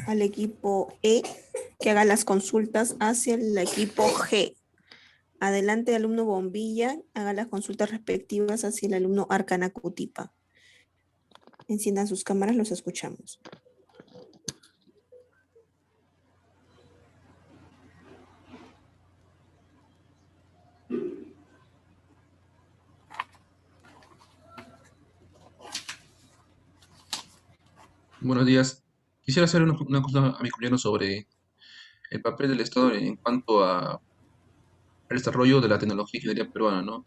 al equipo E que haga las consultas hacia el equipo G. Adelante, alumno Bombilla, haga las consultas respectivas hacia el alumno Arcana Cutipa. Enciendan sus cámaras, los escuchamos. Buenos días. Quisiera hacer una cosa a mi compañero sobre el papel del Estado en cuanto al desarrollo de la tecnología y ingeniería peruana, ¿no?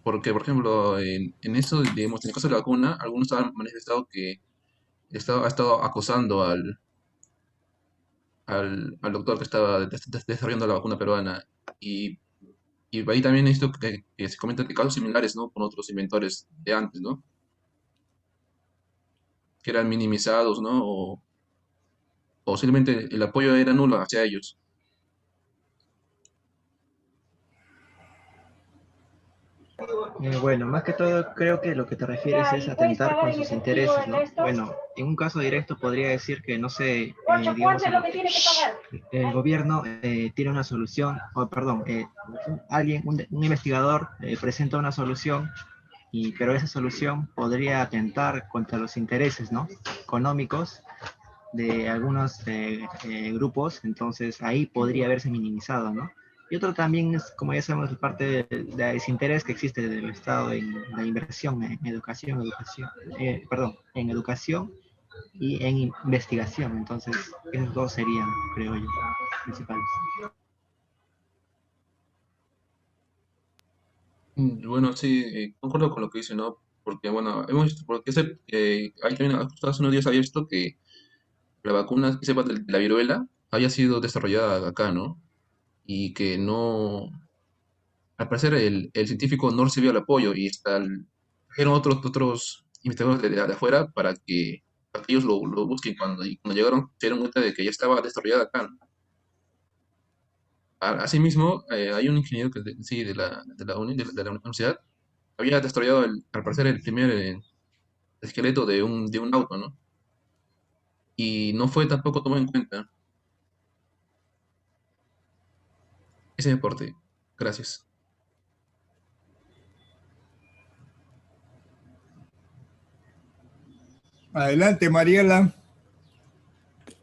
Porque, por ejemplo, en eso, digamos, en el caso de la vacuna, algunos han manifestado que el Estado ha estado acosando al doctor que estaba desarrollando la vacuna peruana. Y, y ahí también esto que se comenta que casos similares, ¿no? Con otros inventores de antes, ¿no? Que eran minimizados, ¿no? O simplemente el apoyo era nulo hacia ellos. Bueno, más que todo creo que lo que te refieres es atentar con sus intereses, ¿no? Bueno, en un caso directo podría decir que, no sé, digamos, el gobierno tiene una solución, o perdón, un investigador presenta una solución, pero esa solución podría atentar contra los intereses, ¿no? Económicos de algunos grupos, entonces ahí podría haberse minimizado, ¿no? Y otro también es, como ya sabemos, parte del desinterés que existe del Estado en la inversión en en educación y en investigación. Entonces, esos dos serían, creo yo, principales. Bueno, sí, concuerdo con lo que dice, ¿no? Porque, bueno, hemos visto, porque hay también, justo hace unos días había visto que la vacuna, que sepa, de la viruela, había sido desarrollada acá, ¿no? Y que no, al parecer el científico no recibió el apoyo y trajeron otros investigadores de afuera para que ellos lo busquen y cuando llegaron se dieron cuenta de que ya estaba desarrollada acá, ¿no? Asimismo, hay un ingeniero que sí, de la universidad, había desarrollado, al parecer, el primer esqueleto de un auto, ¿no? Y no fue tampoco tomado en cuenta ese deporte. Gracias. Adelante, Mariela.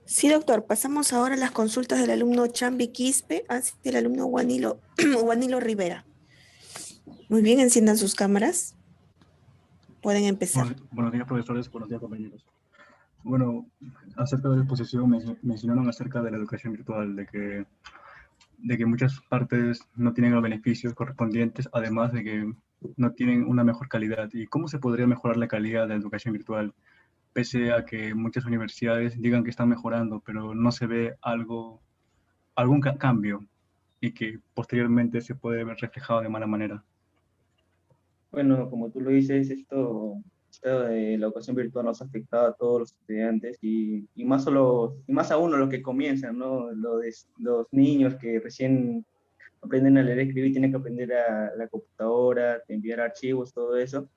Sí, doctor. Pasamos ahora a las consultas del alumno Chambi Quispe hacia el alumno Juanilo, Juanilo Rivera. Muy bien, enciendan sus cámaras. Pueden empezar. Buenos días, profesores. Buenos días, compañeros. Bueno, acerca de la exposición mencionaron acerca de la educación virtual, de que muchas partes no tienen los beneficios correspondientes, además de que no tienen una mejor calidad. ¿Y cómo se podría mejorar la calidad de la educación virtual? Pese a que muchas universidades digan que están mejorando, pero no se ve algún cambio y que posteriormente se puede ver reflejado de mala manera. Bueno, como tú lo dices, esto de la educación virtual nos ha afectado a todos los estudiantes y más aún a los que comienzan, ¿no? Los niños que recién aprenden a leer y escribir, tienen que aprender a la computadora, enviar archivos, todo eso.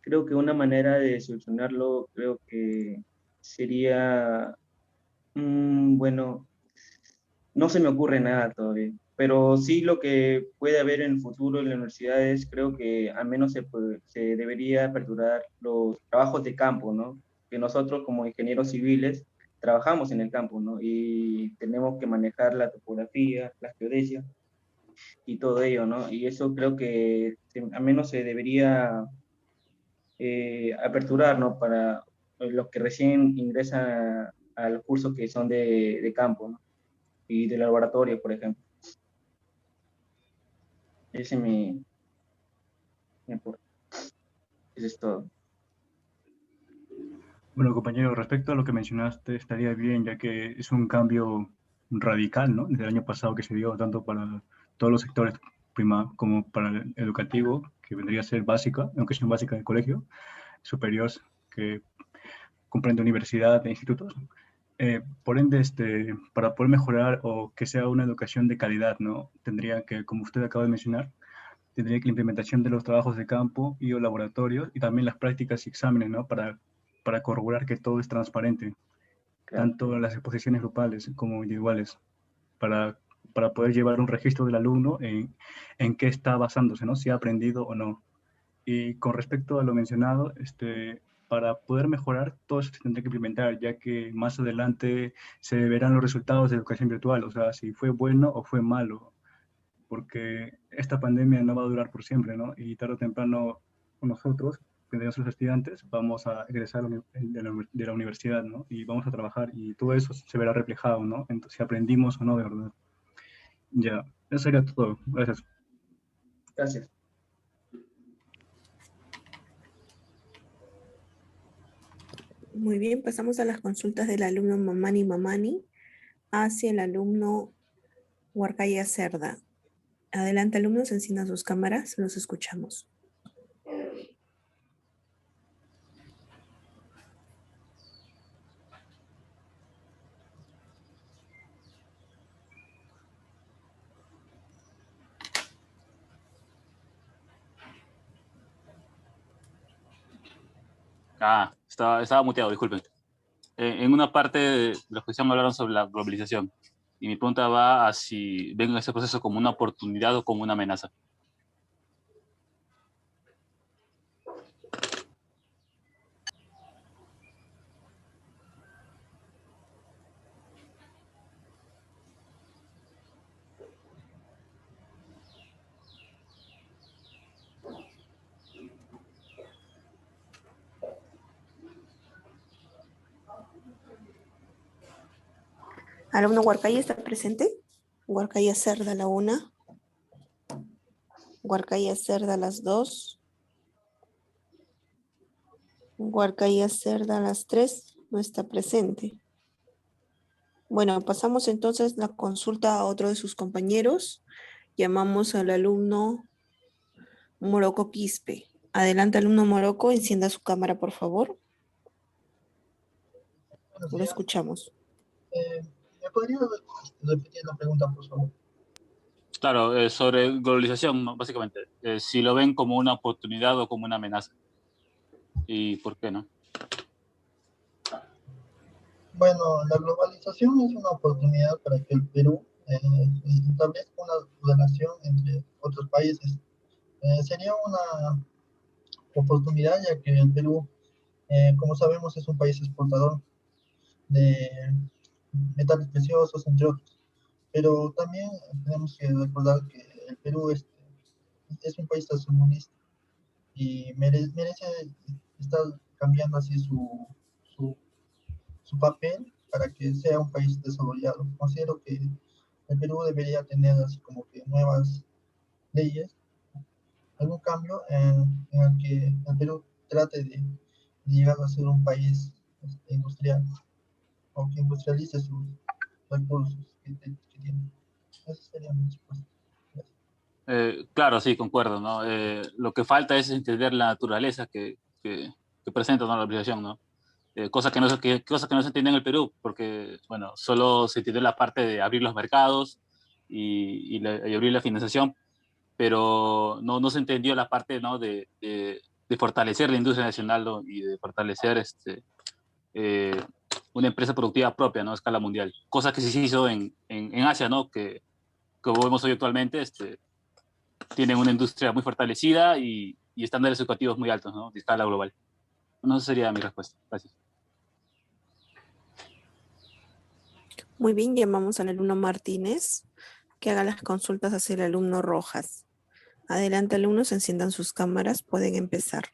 Creo que una manera de solucionarlo, creo que sería, bueno, no se me ocurre nada todavía, pero sí lo que puede haber en el futuro en las universidades, creo que al menos se debería aperturar los trabajos de campo, ¿no? Que nosotros como ingenieros civiles trabajamos en el campo, ¿no? Y tenemos que manejar la topografía, la geodesia y todo ello, ¿no? Y eso creo que al menos se debería aperturar, ¿no? Para los que recién ingresan a los cursos que son de campo, ¿no? Y de laboratorio, por ejemplo. Ese es mi aporte. Eso es todo. Bueno, compañero, respecto a lo que mencionaste, estaría bien, ya que es un cambio radical, ¿no? Desde el año pasado que se dio tanto para todos los sectores como para el educativo, que vendría a ser básica, educación básica de colegio, superior, que comprende universidad e institutos. Por ende, para poder mejorar o que sea una educación de calidad, ¿no? Tendría que, como usted acaba de mencionar, tendría que la implementación de los trabajos de campo y los laboratorios y también las prácticas y exámenes, ¿no? Para corroborar que todo es transparente, tanto en las exposiciones grupales como individuales, para, para poder llevar un registro del alumno en qué está basándose, ¿no? Si ha aprendido o no. Y con respecto a lo mencionado, para poder mejorar, todo eso se tendrá que implementar, ya que más adelante se verán los resultados de educación virtual, o sea, si fue bueno o fue malo, porque esta pandemia no va a durar por siempre, ¿no? Y tarde o temprano nosotros, que los estudiantes, vamos a egresar de la universidad, ¿no? Y vamos a trabajar y todo eso se verá reflejado, ¿no? Entonces, si aprendimos o no de verdad. Ya, eso sería todo. Gracias. Gracias. Muy bien, pasamos a las consultas del alumno Mamani Mamani hacia el alumno Huarcaya Cerda. Adelante, alumnos, enciendan sus cámaras, los escuchamos. Estaba muteado, disculpen. En una parte de la exposición hablaron sobre la globalización. Y mi pregunta va a si ven ese proceso como una oportunidad o como una amenaza. Alumno Huarcaya, ¿está presente? Huarcaya Cerda, la 1. Huarcaya Cerda, las 2. Huarcaya Cerda, las 3. No está presente. Bueno, pasamos entonces la consulta a otro de sus compañeros. Llamamos al alumno Morocco Quispe. Adelante, alumno Morocco, encienda su cámara, por favor. Lo escuchamos. ¿Me podría repetir la pregunta, por favor? Claro, sobre globalización, ¿no? Básicamente. Si lo ven como una oportunidad o como una amenaza. ¿Y por qué no? Bueno, la globalización es una oportunidad para que el Perú establezca una relación entre otros países. Sería una oportunidad ya que el Perú, como sabemos, es un país exportador de metales preciosos, entre otros. Pero también tenemos que recordar que el Perú es un país tercermundista y merece estar cambiando así su papel para que sea un país desarrollado. Considero que el Perú debería tener así como que nuevas leyes, algún cambio en el que el Perú trate de llegar a ser un país industrial o que industrialice sus recursos que tiene. Esa sería mi respuesta. Claro, sí, concuerdo, ¿no? Lo que falta es entender la naturaleza que presenta, ¿no? La globalización, ¿no? Cosa que no se entiende en el Perú, porque, bueno, solo se entiende la parte de abrir los mercados y abrir la financiación, pero no se entendió la parte, ¿no? de fortalecer la industria nacional, ¿no? Y de fortalecer eh, una empresa productiva propia, ¿no? A escala mundial. Cosa que sí se hizo en Asia, ¿no? Que como vemos hoy actualmente, tienen una industria muy fortalecida y estándares educativos muy altos, ¿no? De escala global. Bueno, esa sería mi respuesta. Gracias. Muy bien, llamamos al alumno Martínez que haga las consultas hacia el alumno Rojas. Adelante, alumnos, enciendan sus cámaras, pueden empezar.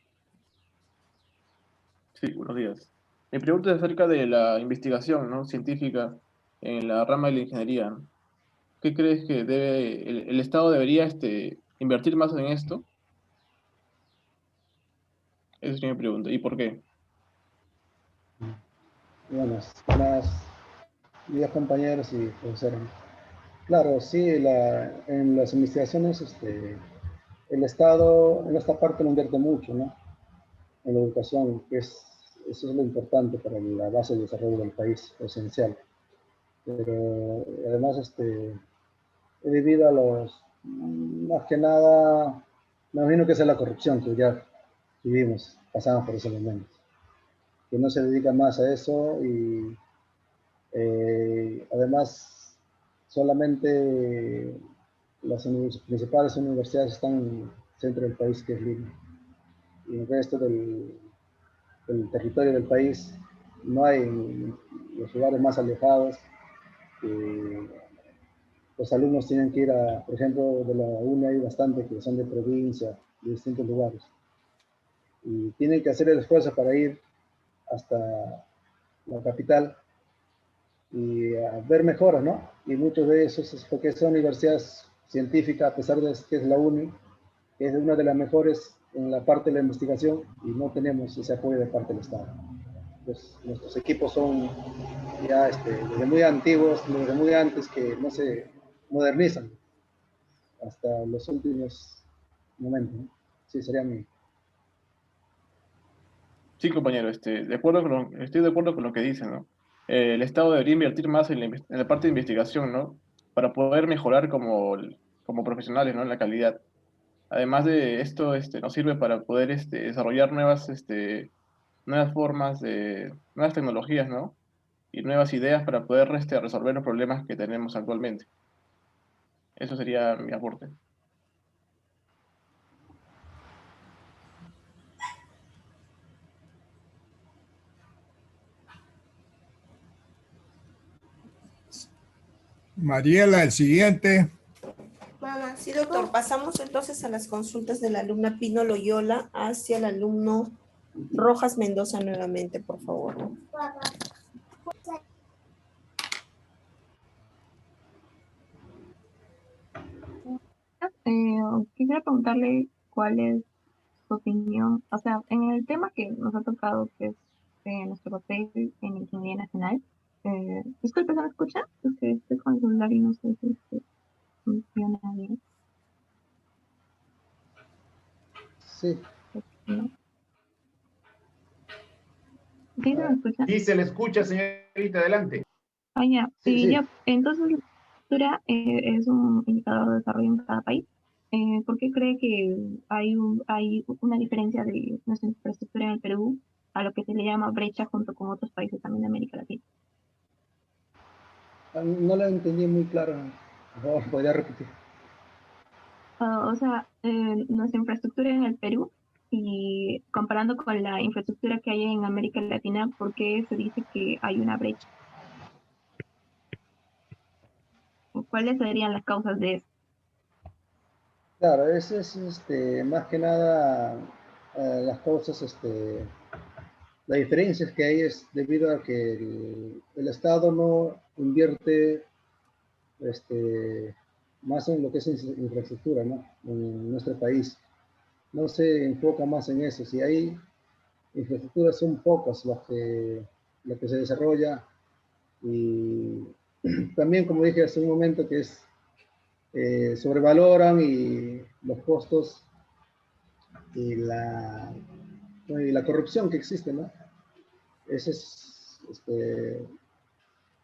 Sí, buenos días. Mi pregunta es acerca de la investigación, ¿no? Científica en la rama de la ingeniería, ¿no? ¿Qué crees que el Estado debería invertir más en esto? Esa es mi pregunta. ¿Y por qué? Buenos días, compañeros y profesores. Claro, sí, en las investigaciones, el Estado en esta parte no invierte mucho, ¿no? En la educación, eso es lo importante para la base de desarrollo del país, esencial. Pero además, debido a más que nada, me imagino que esa es la corrupción que ya vivimos, pasamos por ese momento. Que no se dedica más a eso y además solamente las principales universidades están en el centro del país, que es Lima. Y el resto del territorio del país no hay, en los lugares más alejados. Los alumnos tienen que ir por ejemplo, de la UNE hay bastante que son de provincia, de distintos lugares. Y tienen que hacer el esfuerzo para ir hasta la capital y a ver mejoras, ¿no? Y muchos de esos es porque es una universidad científica, a pesar de que es la UNI, que es una de las mejores en la parte de la investigación, y no tenemos ese apoyo de parte del Estado. Pues nuestros equipos son ya desde muy antiguos, desde muy antes, que no se modernizan hasta los últimos momentos, ¿no? Sí, sería mi... Sí, compañero, estoy de acuerdo con lo que dicen, ¿no? El Estado debería invertir más en la parte de investigación, ¿no? Para poder mejorar como profesionales, ¿no? En la calidad. Además de esto, nos sirve para poder desarrollar nuevas formas nuevas tecnologías, ¿no? Y nuevas ideas para poder resolver los problemas que tenemos actualmente. Eso sería mi aporte. Mariela, el siguiente. Sí, doctor. Pasamos entonces a las consultas de la alumna Pino Loyola hacia el alumno Rojas Mendoza nuevamente, por favor. Quisiera preguntarle cuál es su opinión, o sea, en el tema que nos ha tocado, que es nuestro papel en Ingeniería Nacional. Disculpe, ¿no me escucha? Es que estoy con el celular y no sé si funciona bien. Sí. ¿No? ¿Sí se me escucha? Sí, se le escucha, señorita, adelante. Ah, ya. Sí, sí. Ya. Entonces, la infraestructura es un indicador de desarrollo en cada país. ¿Por qué cree que hay una diferencia de nuestra infraestructura en el Perú a lo que se le llama brecha junto con otros países también de América Latina? No lo entendí muy claro. Por favor, ¿podría repetir? O sea, nuestra infraestructura en el Perú y comparando con la infraestructura que hay en América Latina, ¿por qué se dice que hay una brecha? ¿Cuáles serían las causas de eso? Claro, ese es más que nada las causas, la diferencia que hay es debido a que el Estado no invierte más en lo que es infraestructura, ¿no? En nuestro país. No se enfoca más en eso. Si hay infraestructuras, son pocas las que se desarrolla, y también, como dije hace un momento, que es sobrevaloran, y los costos y la corrupción que existe, ¿no? Ese es,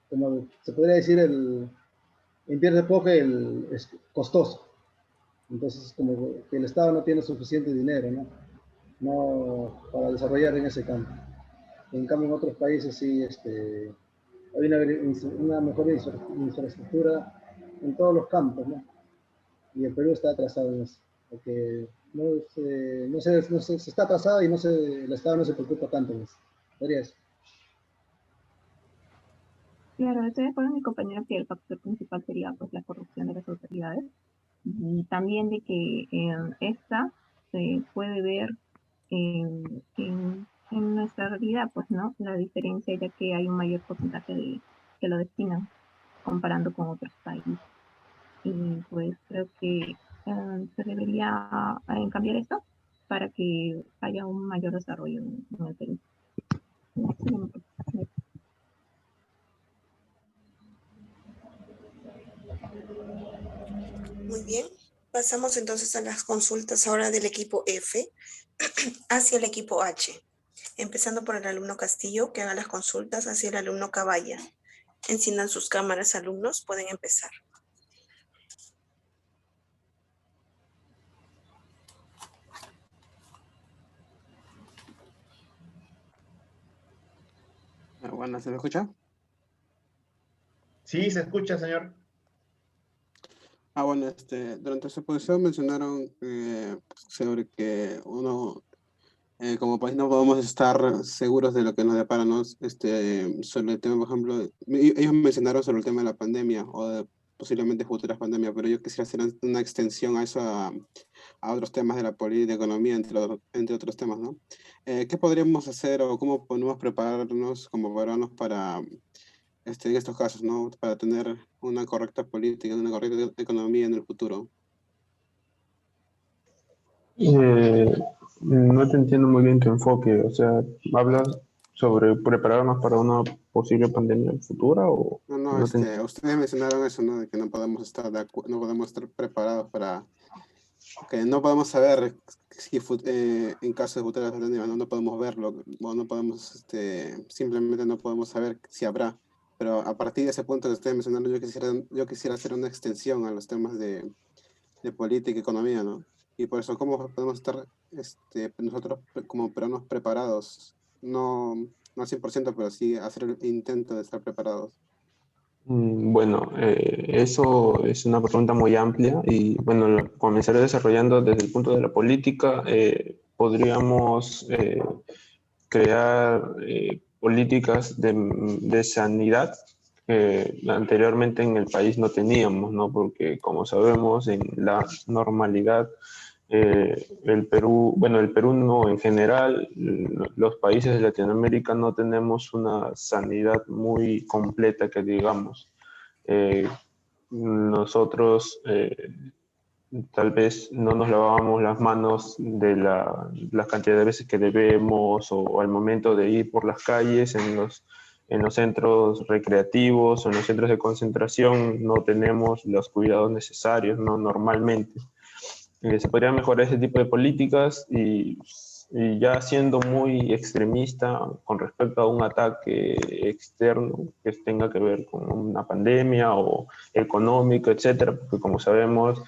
como se podría decir, invierte poco, es costoso. Entonces, como que el Estado no tiene suficiente dinero, ¿no? No para desarrollar en ese campo. En cambio, en otros países sí hay una mejor infraestructura en todos los campos, ¿no? Y el Perú está atrasado en eso, porque se está atrasado, y el Estado no se preocupa tanto en eso. Sería eso. Claro, estoy de acuerdo con mi compañero que el factor principal sería pues la corrupción de las autoridades y también de que esta se puede ver en nuestra realidad, pues, ¿no? La diferencia, ya que hay un mayor porcentaje que lo destinan comparando con otros países. Y pues creo que se debería cambiar esto para que haya un mayor desarrollo en el Perú. Muy bien. Pasamos entonces a las consultas ahora del equipo F hacia el equipo H. Empezando por el alumno Castillo, que haga las consultas hacia el alumno Caballa. Enciendan sus cámaras, alumnos, pueden empezar. Bueno, ¿se me escucha? Sí, se escucha, señor. Bueno, durante su exposición mencionaron sobre que uno, como país, no podemos estar seguros de lo que nos depara, ¿no? Sobre el tema, por ejemplo, ellos mencionaron sobre el tema de la pandemia o de posiblemente futuras pandemias, pero yo quisiera hacer una extensión a eso, a otros temas de la política, economía, entre otros temas, ¿no? ¿Qué podríamos hacer o cómo podemos prepararnos como peruanos para en estos casos, ¿no? Para tener una correcta política, una correcta economía en el futuro? No te entiendo muy bien tu enfoque, o sea, ¿hablas sobre prepararnos para una posible pandemia futura o No, no, no te ustedes mencionaron eso, ¿no? De que no podemos estar no podemos estar preparados para, que no podemos saber si en caso de futuras pandemias, ¿no? No podemos verlo, o no podemos, simplemente no podemos saber si habrá. Pero a partir de ese punto que ustedes mencionaron, yo quisiera hacer una extensión a los temas de política y economía, ¿no? Y por eso, ¿cómo podemos estar nosotros como peruanos preparados? No, no al 100%, pero sí hacer el intento de estar preparados. Bueno, eso es una pregunta muy amplia y bueno, comenzaré desarrollando desde el punto de la política. Podríamos crear políticas de sanidad que anteriormente en el país no teníamos, ¿no? Porque como sabemos, en la normalidad, el Perú no, en general, los países de Latinoamérica no tenemos una sanidad muy completa, que digamos. Nosotros tal vez no nos lavábamos las manos de la cantidad de veces que debemos o al momento de ir por las calles, en los centros recreativos o en los centros de concentración no tenemos los cuidados necesarios, ¿no? Normalmente. Se podría mejorar ese tipo de políticas y ya siendo muy extremista con respecto a un ataque externo que tenga que ver con una pandemia o económico, etcétera, porque como sabemos,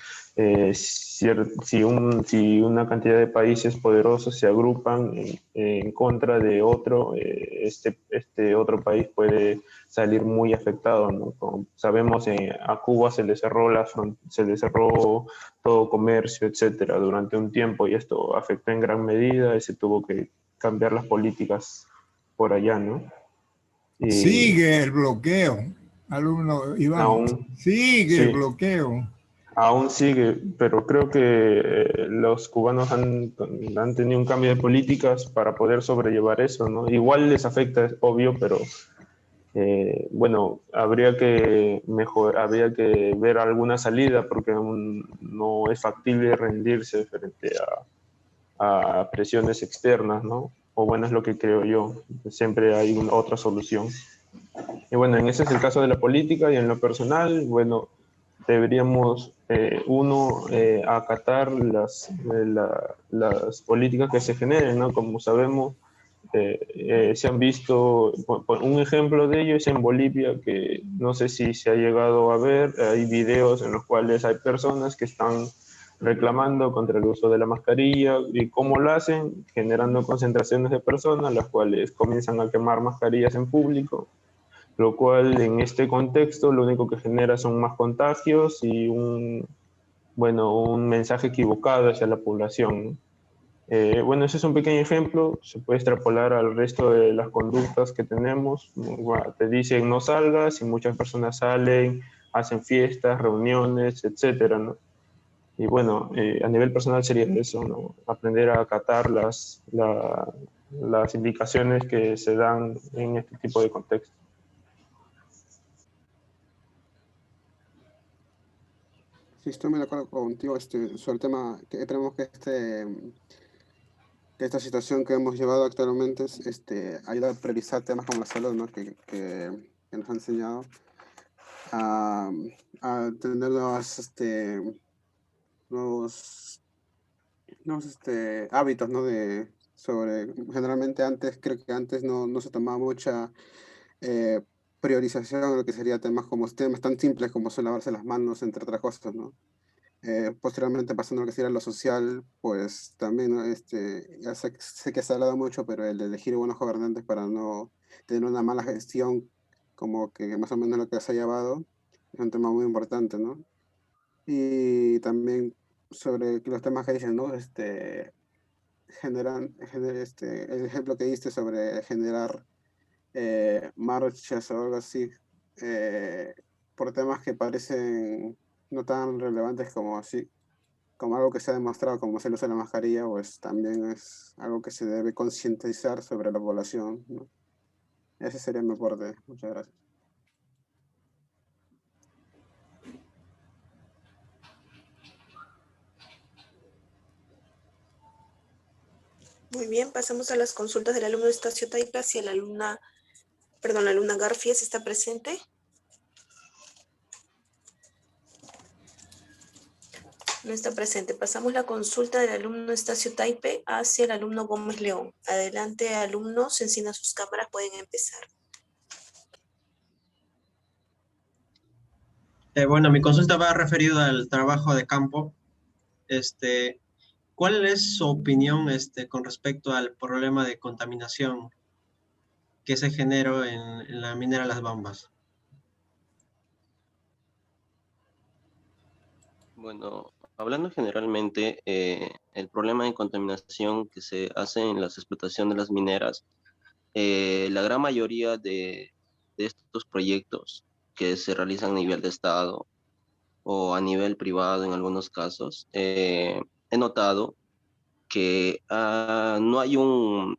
si una cantidad de países poderosos se agrupan en contra de otro, este otro país puede salir muy afectado, ¿no? Como sabemos, a Cuba se le cerró todo comercio, etcétera, durante un tiempo y esto afectó en gran medida y se tuvo que cambiar las políticas por allá, ¿no? Sigue el bloqueo, alumno Iván. Aún, sigue sí, el bloqueo. aún sigue, pero creo que los cubanos han tenido un cambio de políticas para poder sobrellevar eso, ¿no? Igual les afecta, es obvio, pero bueno, habría que ver alguna salida porque no es factible rendirse frente a presiones externas, ¿no? O bueno, es lo que creo yo. Siempre hay otra solución. Y bueno, en ese es el caso de la política y en lo personal, bueno, deberíamos, acatar las políticas que se generen, ¿no? Como sabemos, se han visto, un ejemplo de ello es en Bolivia, que no sé si se ha llegado a ver, hay videos en los cuales hay personas que están reclamando contra el uso de la mascarilla y cómo lo hacen, generando concentraciones de personas, las cuales comienzan a quemar mascarillas en público, lo cual en este contexto lo único que genera son más contagios y un mensaje equivocado hacia la población, ¿no? Bueno, ese es un pequeño ejemplo, se puede extrapolar al resto de las conductas que tenemos. Bueno, te dicen no salgas y muchas personas salen, hacen fiestas, reuniones, etcétera, ¿no? Y bueno, a nivel personal sería eso, ¿no? Aprender a acatar las indicaciones que se dan en este tipo de contexto. Sí, estoy muy de acuerdo contigo sobre el tema que tenemos que que esta situación que hemos llevado actualmente ayuda a priorizar temas como la salud, ¿no? Que nos ha enseñado a tener nuevos hábitos, ¿no? Generalmente antes, creo que antes no se tomaba mucha priorización en lo que sería temas tan simples como son lavarse las manos, entre otras cosas, ¿no? Posteriormente, pasando a lo que sería lo social, pues también, ¿no? Ya sé que se ha hablado mucho, pero el de elegir buenos gobernantes para no tener una mala gestión, como que más o menos lo que se ha llevado, es un tema muy importante, ¿no? Y también sobre los temas que dicen, ¿no? El ejemplo que diste sobre generar marchas o algo así, por temas que parecen no tan relevantes como así, como algo que se ha demostrado, como es el uso de la mascarilla, pues también es algo que se debe concientizar sobre la población, ¿no? Ese sería mi aporte. Muchas gracias. Muy bien, pasamos a las consultas del alumno Estacio Taipa. Si la alumna Garfias está presente. No está presente. Pasamos la consulta del alumno Estacio Taipe hacia el alumno Gómez León. Adelante, alumnos, enciendan sus cámaras, pueden empezar. Bueno, mi consulta va referida al trabajo de campo. ¿Cuál es su opinión con respecto al problema de contaminación que se generó en la minera Las Bambas? Bueno, hablando generalmente, el problema de contaminación que se hace en las explotaciones de las mineras, la gran mayoría de estos proyectos que se realizan a nivel de Estado o a nivel privado en algunos casos, he notado que no hay un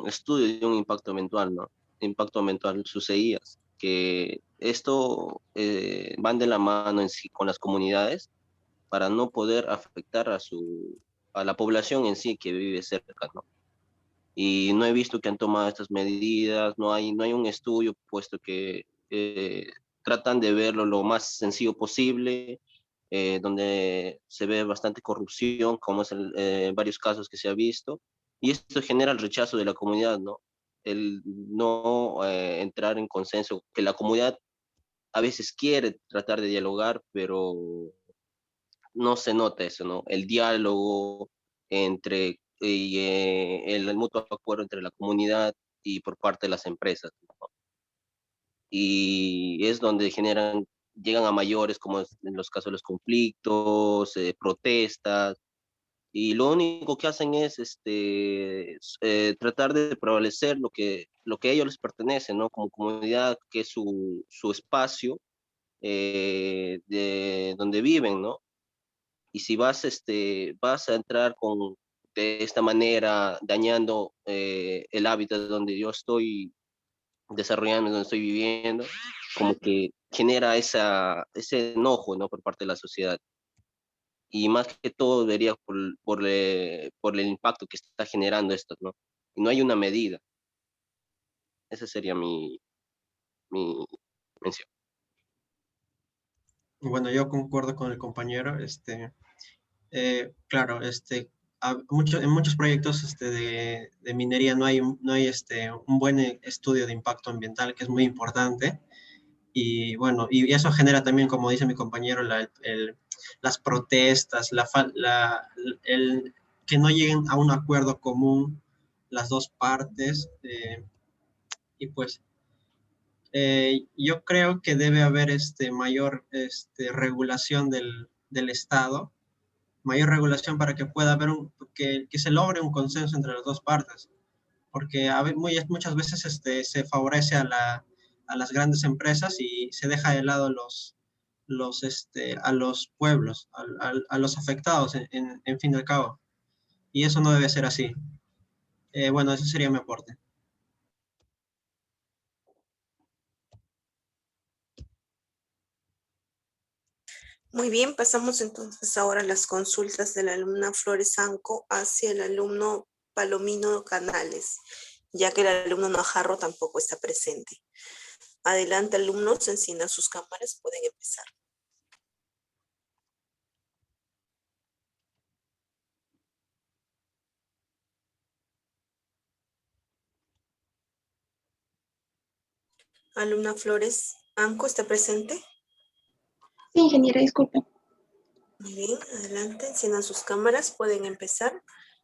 estudio de un impacto ambiental, ¿no? Impacto ambiental, sus EIAs, que esto van de la mano en sí con las comunidades para no poder afectar a la población en sí que vive cerca, ¿no? Y no he visto que han tomado estas medidas, no hay un estudio puesto que tratan de verlo lo más sencillo posible, donde se ve bastante corrupción, como es en varios casos que se ha visto, y esto genera el rechazo de la comunidad, ¿no? El no entrar en consenso, que la comunidad a veces quiere tratar de dialogar, pero no se nota eso, ¿no? El diálogo el mutuo acuerdo entre la comunidad y por parte de las empresas, ¿no? Y es donde llegan a mayores, como en los casos de los conflictos, protestas, y lo único que hacen es tratar de prevalecer lo que a ellos les pertenece, ¿no? Como comunidad, que es su espacio de donde viven, ¿no? Y si vas a entrar de esta manera, dañando el hábitat donde yo estoy desarrollando, donde estoy viviendo, como que genera ese enojo, ¿no? Por parte de la sociedad. Y más que todo debería por el impacto que está generando esto, ¿no? Y no hay una medida. Esa sería mi mención. Bueno, yo concuerdo con el compañero. Claro, en muchos proyectos de minería no hay un buen estudio de impacto ambiental, que es muy importante. Y bueno, y eso genera también, como dice mi compañero, las protestas, el que no lleguen a un acuerdo común las dos partes. Y pues yo creo que debe haber mayor regulación del Estado, mayor regulación para que pueda haber que se logre un consenso entre las dos partes, porque muchas veces se favorece a las grandes empresas y se deja de lado a los pueblos, a los afectados, en fin del cabo. Y eso no debe ser así. Bueno, ese sería mi aporte. Muy bien, pasamos entonces ahora a las consultas de la alumna Flores Anco hacia el alumno Palomino Canales, ya que el alumno Najarro tampoco está presente. Adelante, alumnos, enciendan sus cámaras, pueden empezar. Alumna Flores Anco, ¿está presente? Sí, ingeniera, disculpe. Muy bien, adelante, enciendan sus cámaras, pueden empezar.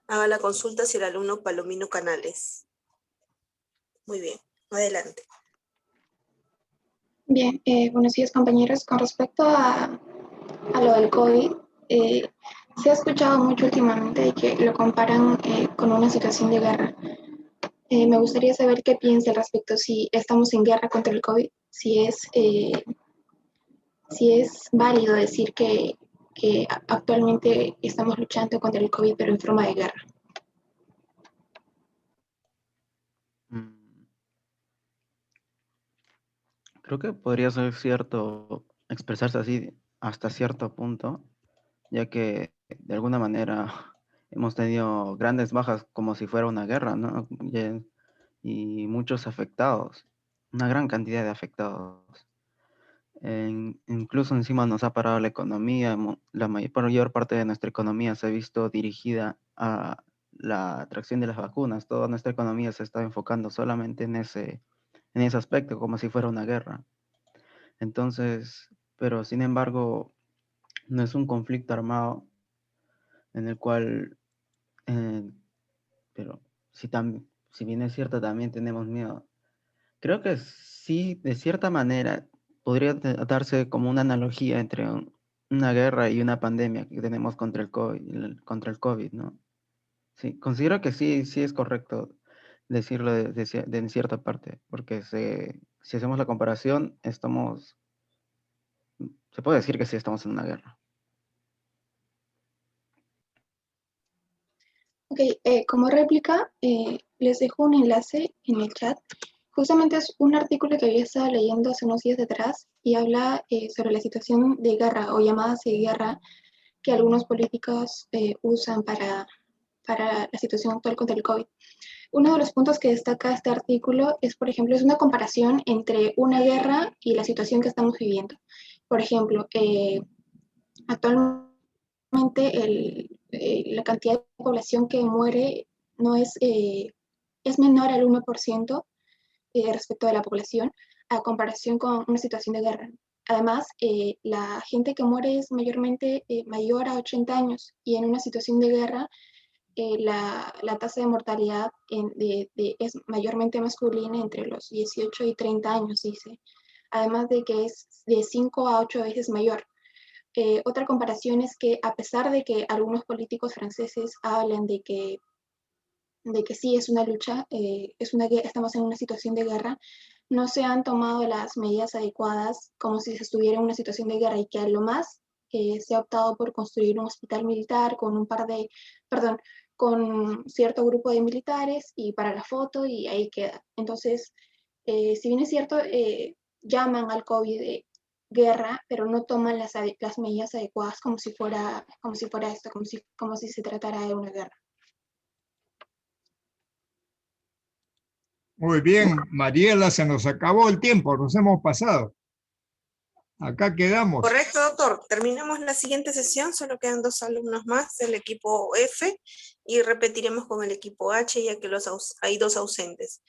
Haga la consulta hacia el alumno Palomino Canales. Muy bien, adelante. Bien, buenos días, compañeros. Con respecto a lo del COVID, se ha escuchado mucho últimamente de que lo comparan con una situación de guerra. Me gustaría saber qué piensa al respecto, si estamos en guerra contra el COVID, si es válido decir que actualmente estamos luchando contra el COVID, pero en forma de guerra. Creo que podría ser cierto expresarse así hasta cierto punto, ya que de alguna manera hemos tenido grandes bajas como si fuera una guerra, ¿no? Y muchos afectados, una gran cantidad de afectados. Incluso encima nos ha parado la economía, la mayor parte de nuestra economía se ha visto dirigida a la atracción de las vacunas. Toda nuestra economía se está enfocando solamente en ese aspecto, como si fuera una guerra. Entonces, pero sin embargo, no es un conflicto armado en el cual, pero si bien es cierto, también tenemos miedo. Creo que sí, de cierta manera, podría darse como una analogía entre una guerra y una pandemia que tenemos contra el COVID, ¿no? Sí, considero que sí es correcto decirlo en cierta parte, porque si hacemos la comparación, se puede decir que sí estamos en una guerra. Ok, como réplica, les dejo un enlace en el chat. Justamente es un artículo que había estado leyendo hace unos días atrás y habla sobre la situación de guerra o llamadas de guerra que algunos políticos usan para la situación actual contra el COVID. Uno de los puntos que destaca este artículo es, por ejemplo, es una comparación entre una guerra y la situación que estamos viviendo. Por ejemplo, actualmente la cantidad de población que muere no es menor al 1% respecto de la población a comparación con una situación de guerra. Además, la gente que muere es mayormente mayor a 80 años y en una situación de guerra la tasa de mortalidad es mayormente masculina entre los 18 y 30 años, dice. Además de que es de 5 a 8 veces mayor. Otra comparación es que a pesar de que algunos políticos franceses hablan de que sí es una lucha, estamos en una situación de guerra, no se han tomado las medidas adecuadas como si se estuviera en una situación de guerra y que a lo más se ha optado por construir un hospital militar con cierto grupo de militares y para la foto y ahí queda. Entonces, si bien es cierto, llaman al COVID de guerra, pero no toman las medidas adecuadas como si fuera esto, como si se tratara de una guerra. Muy bien, Mariela, se nos acabó el tiempo, nos hemos pasado. Acá quedamos. Correcto, doctor. Terminamos la siguiente sesión, solo quedan 2 alumnos más del equipo F y repetiremos con el equipo H ya que hay 2 ausentes.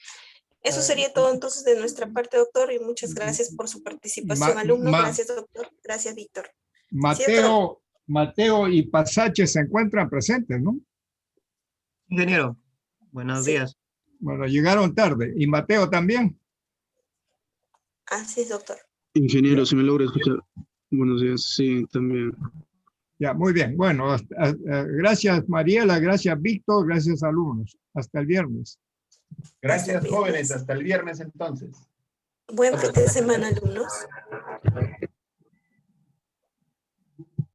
Eso sería todo entonces de nuestra parte, doctor, y muchas gracias por su participación, alumnos. Gracias, doctor. Gracias, Víctor. Mateo y Pasache se encuentran presentes, ¿no? Ingeniero, buenos días. Bueno, llegaron tarde. ¿Y Mateo también? Así es, doctor. Ingeniero, si me logra escuchar. Buenos días, sí, también. Ya, muy bien. Bueno, gracias Mariela, gracias Víctor, gracias alumnos. Hasta el viernes. Gracias jóvenes, hasta el viernes entonces. Buen fin de semana, alumnos.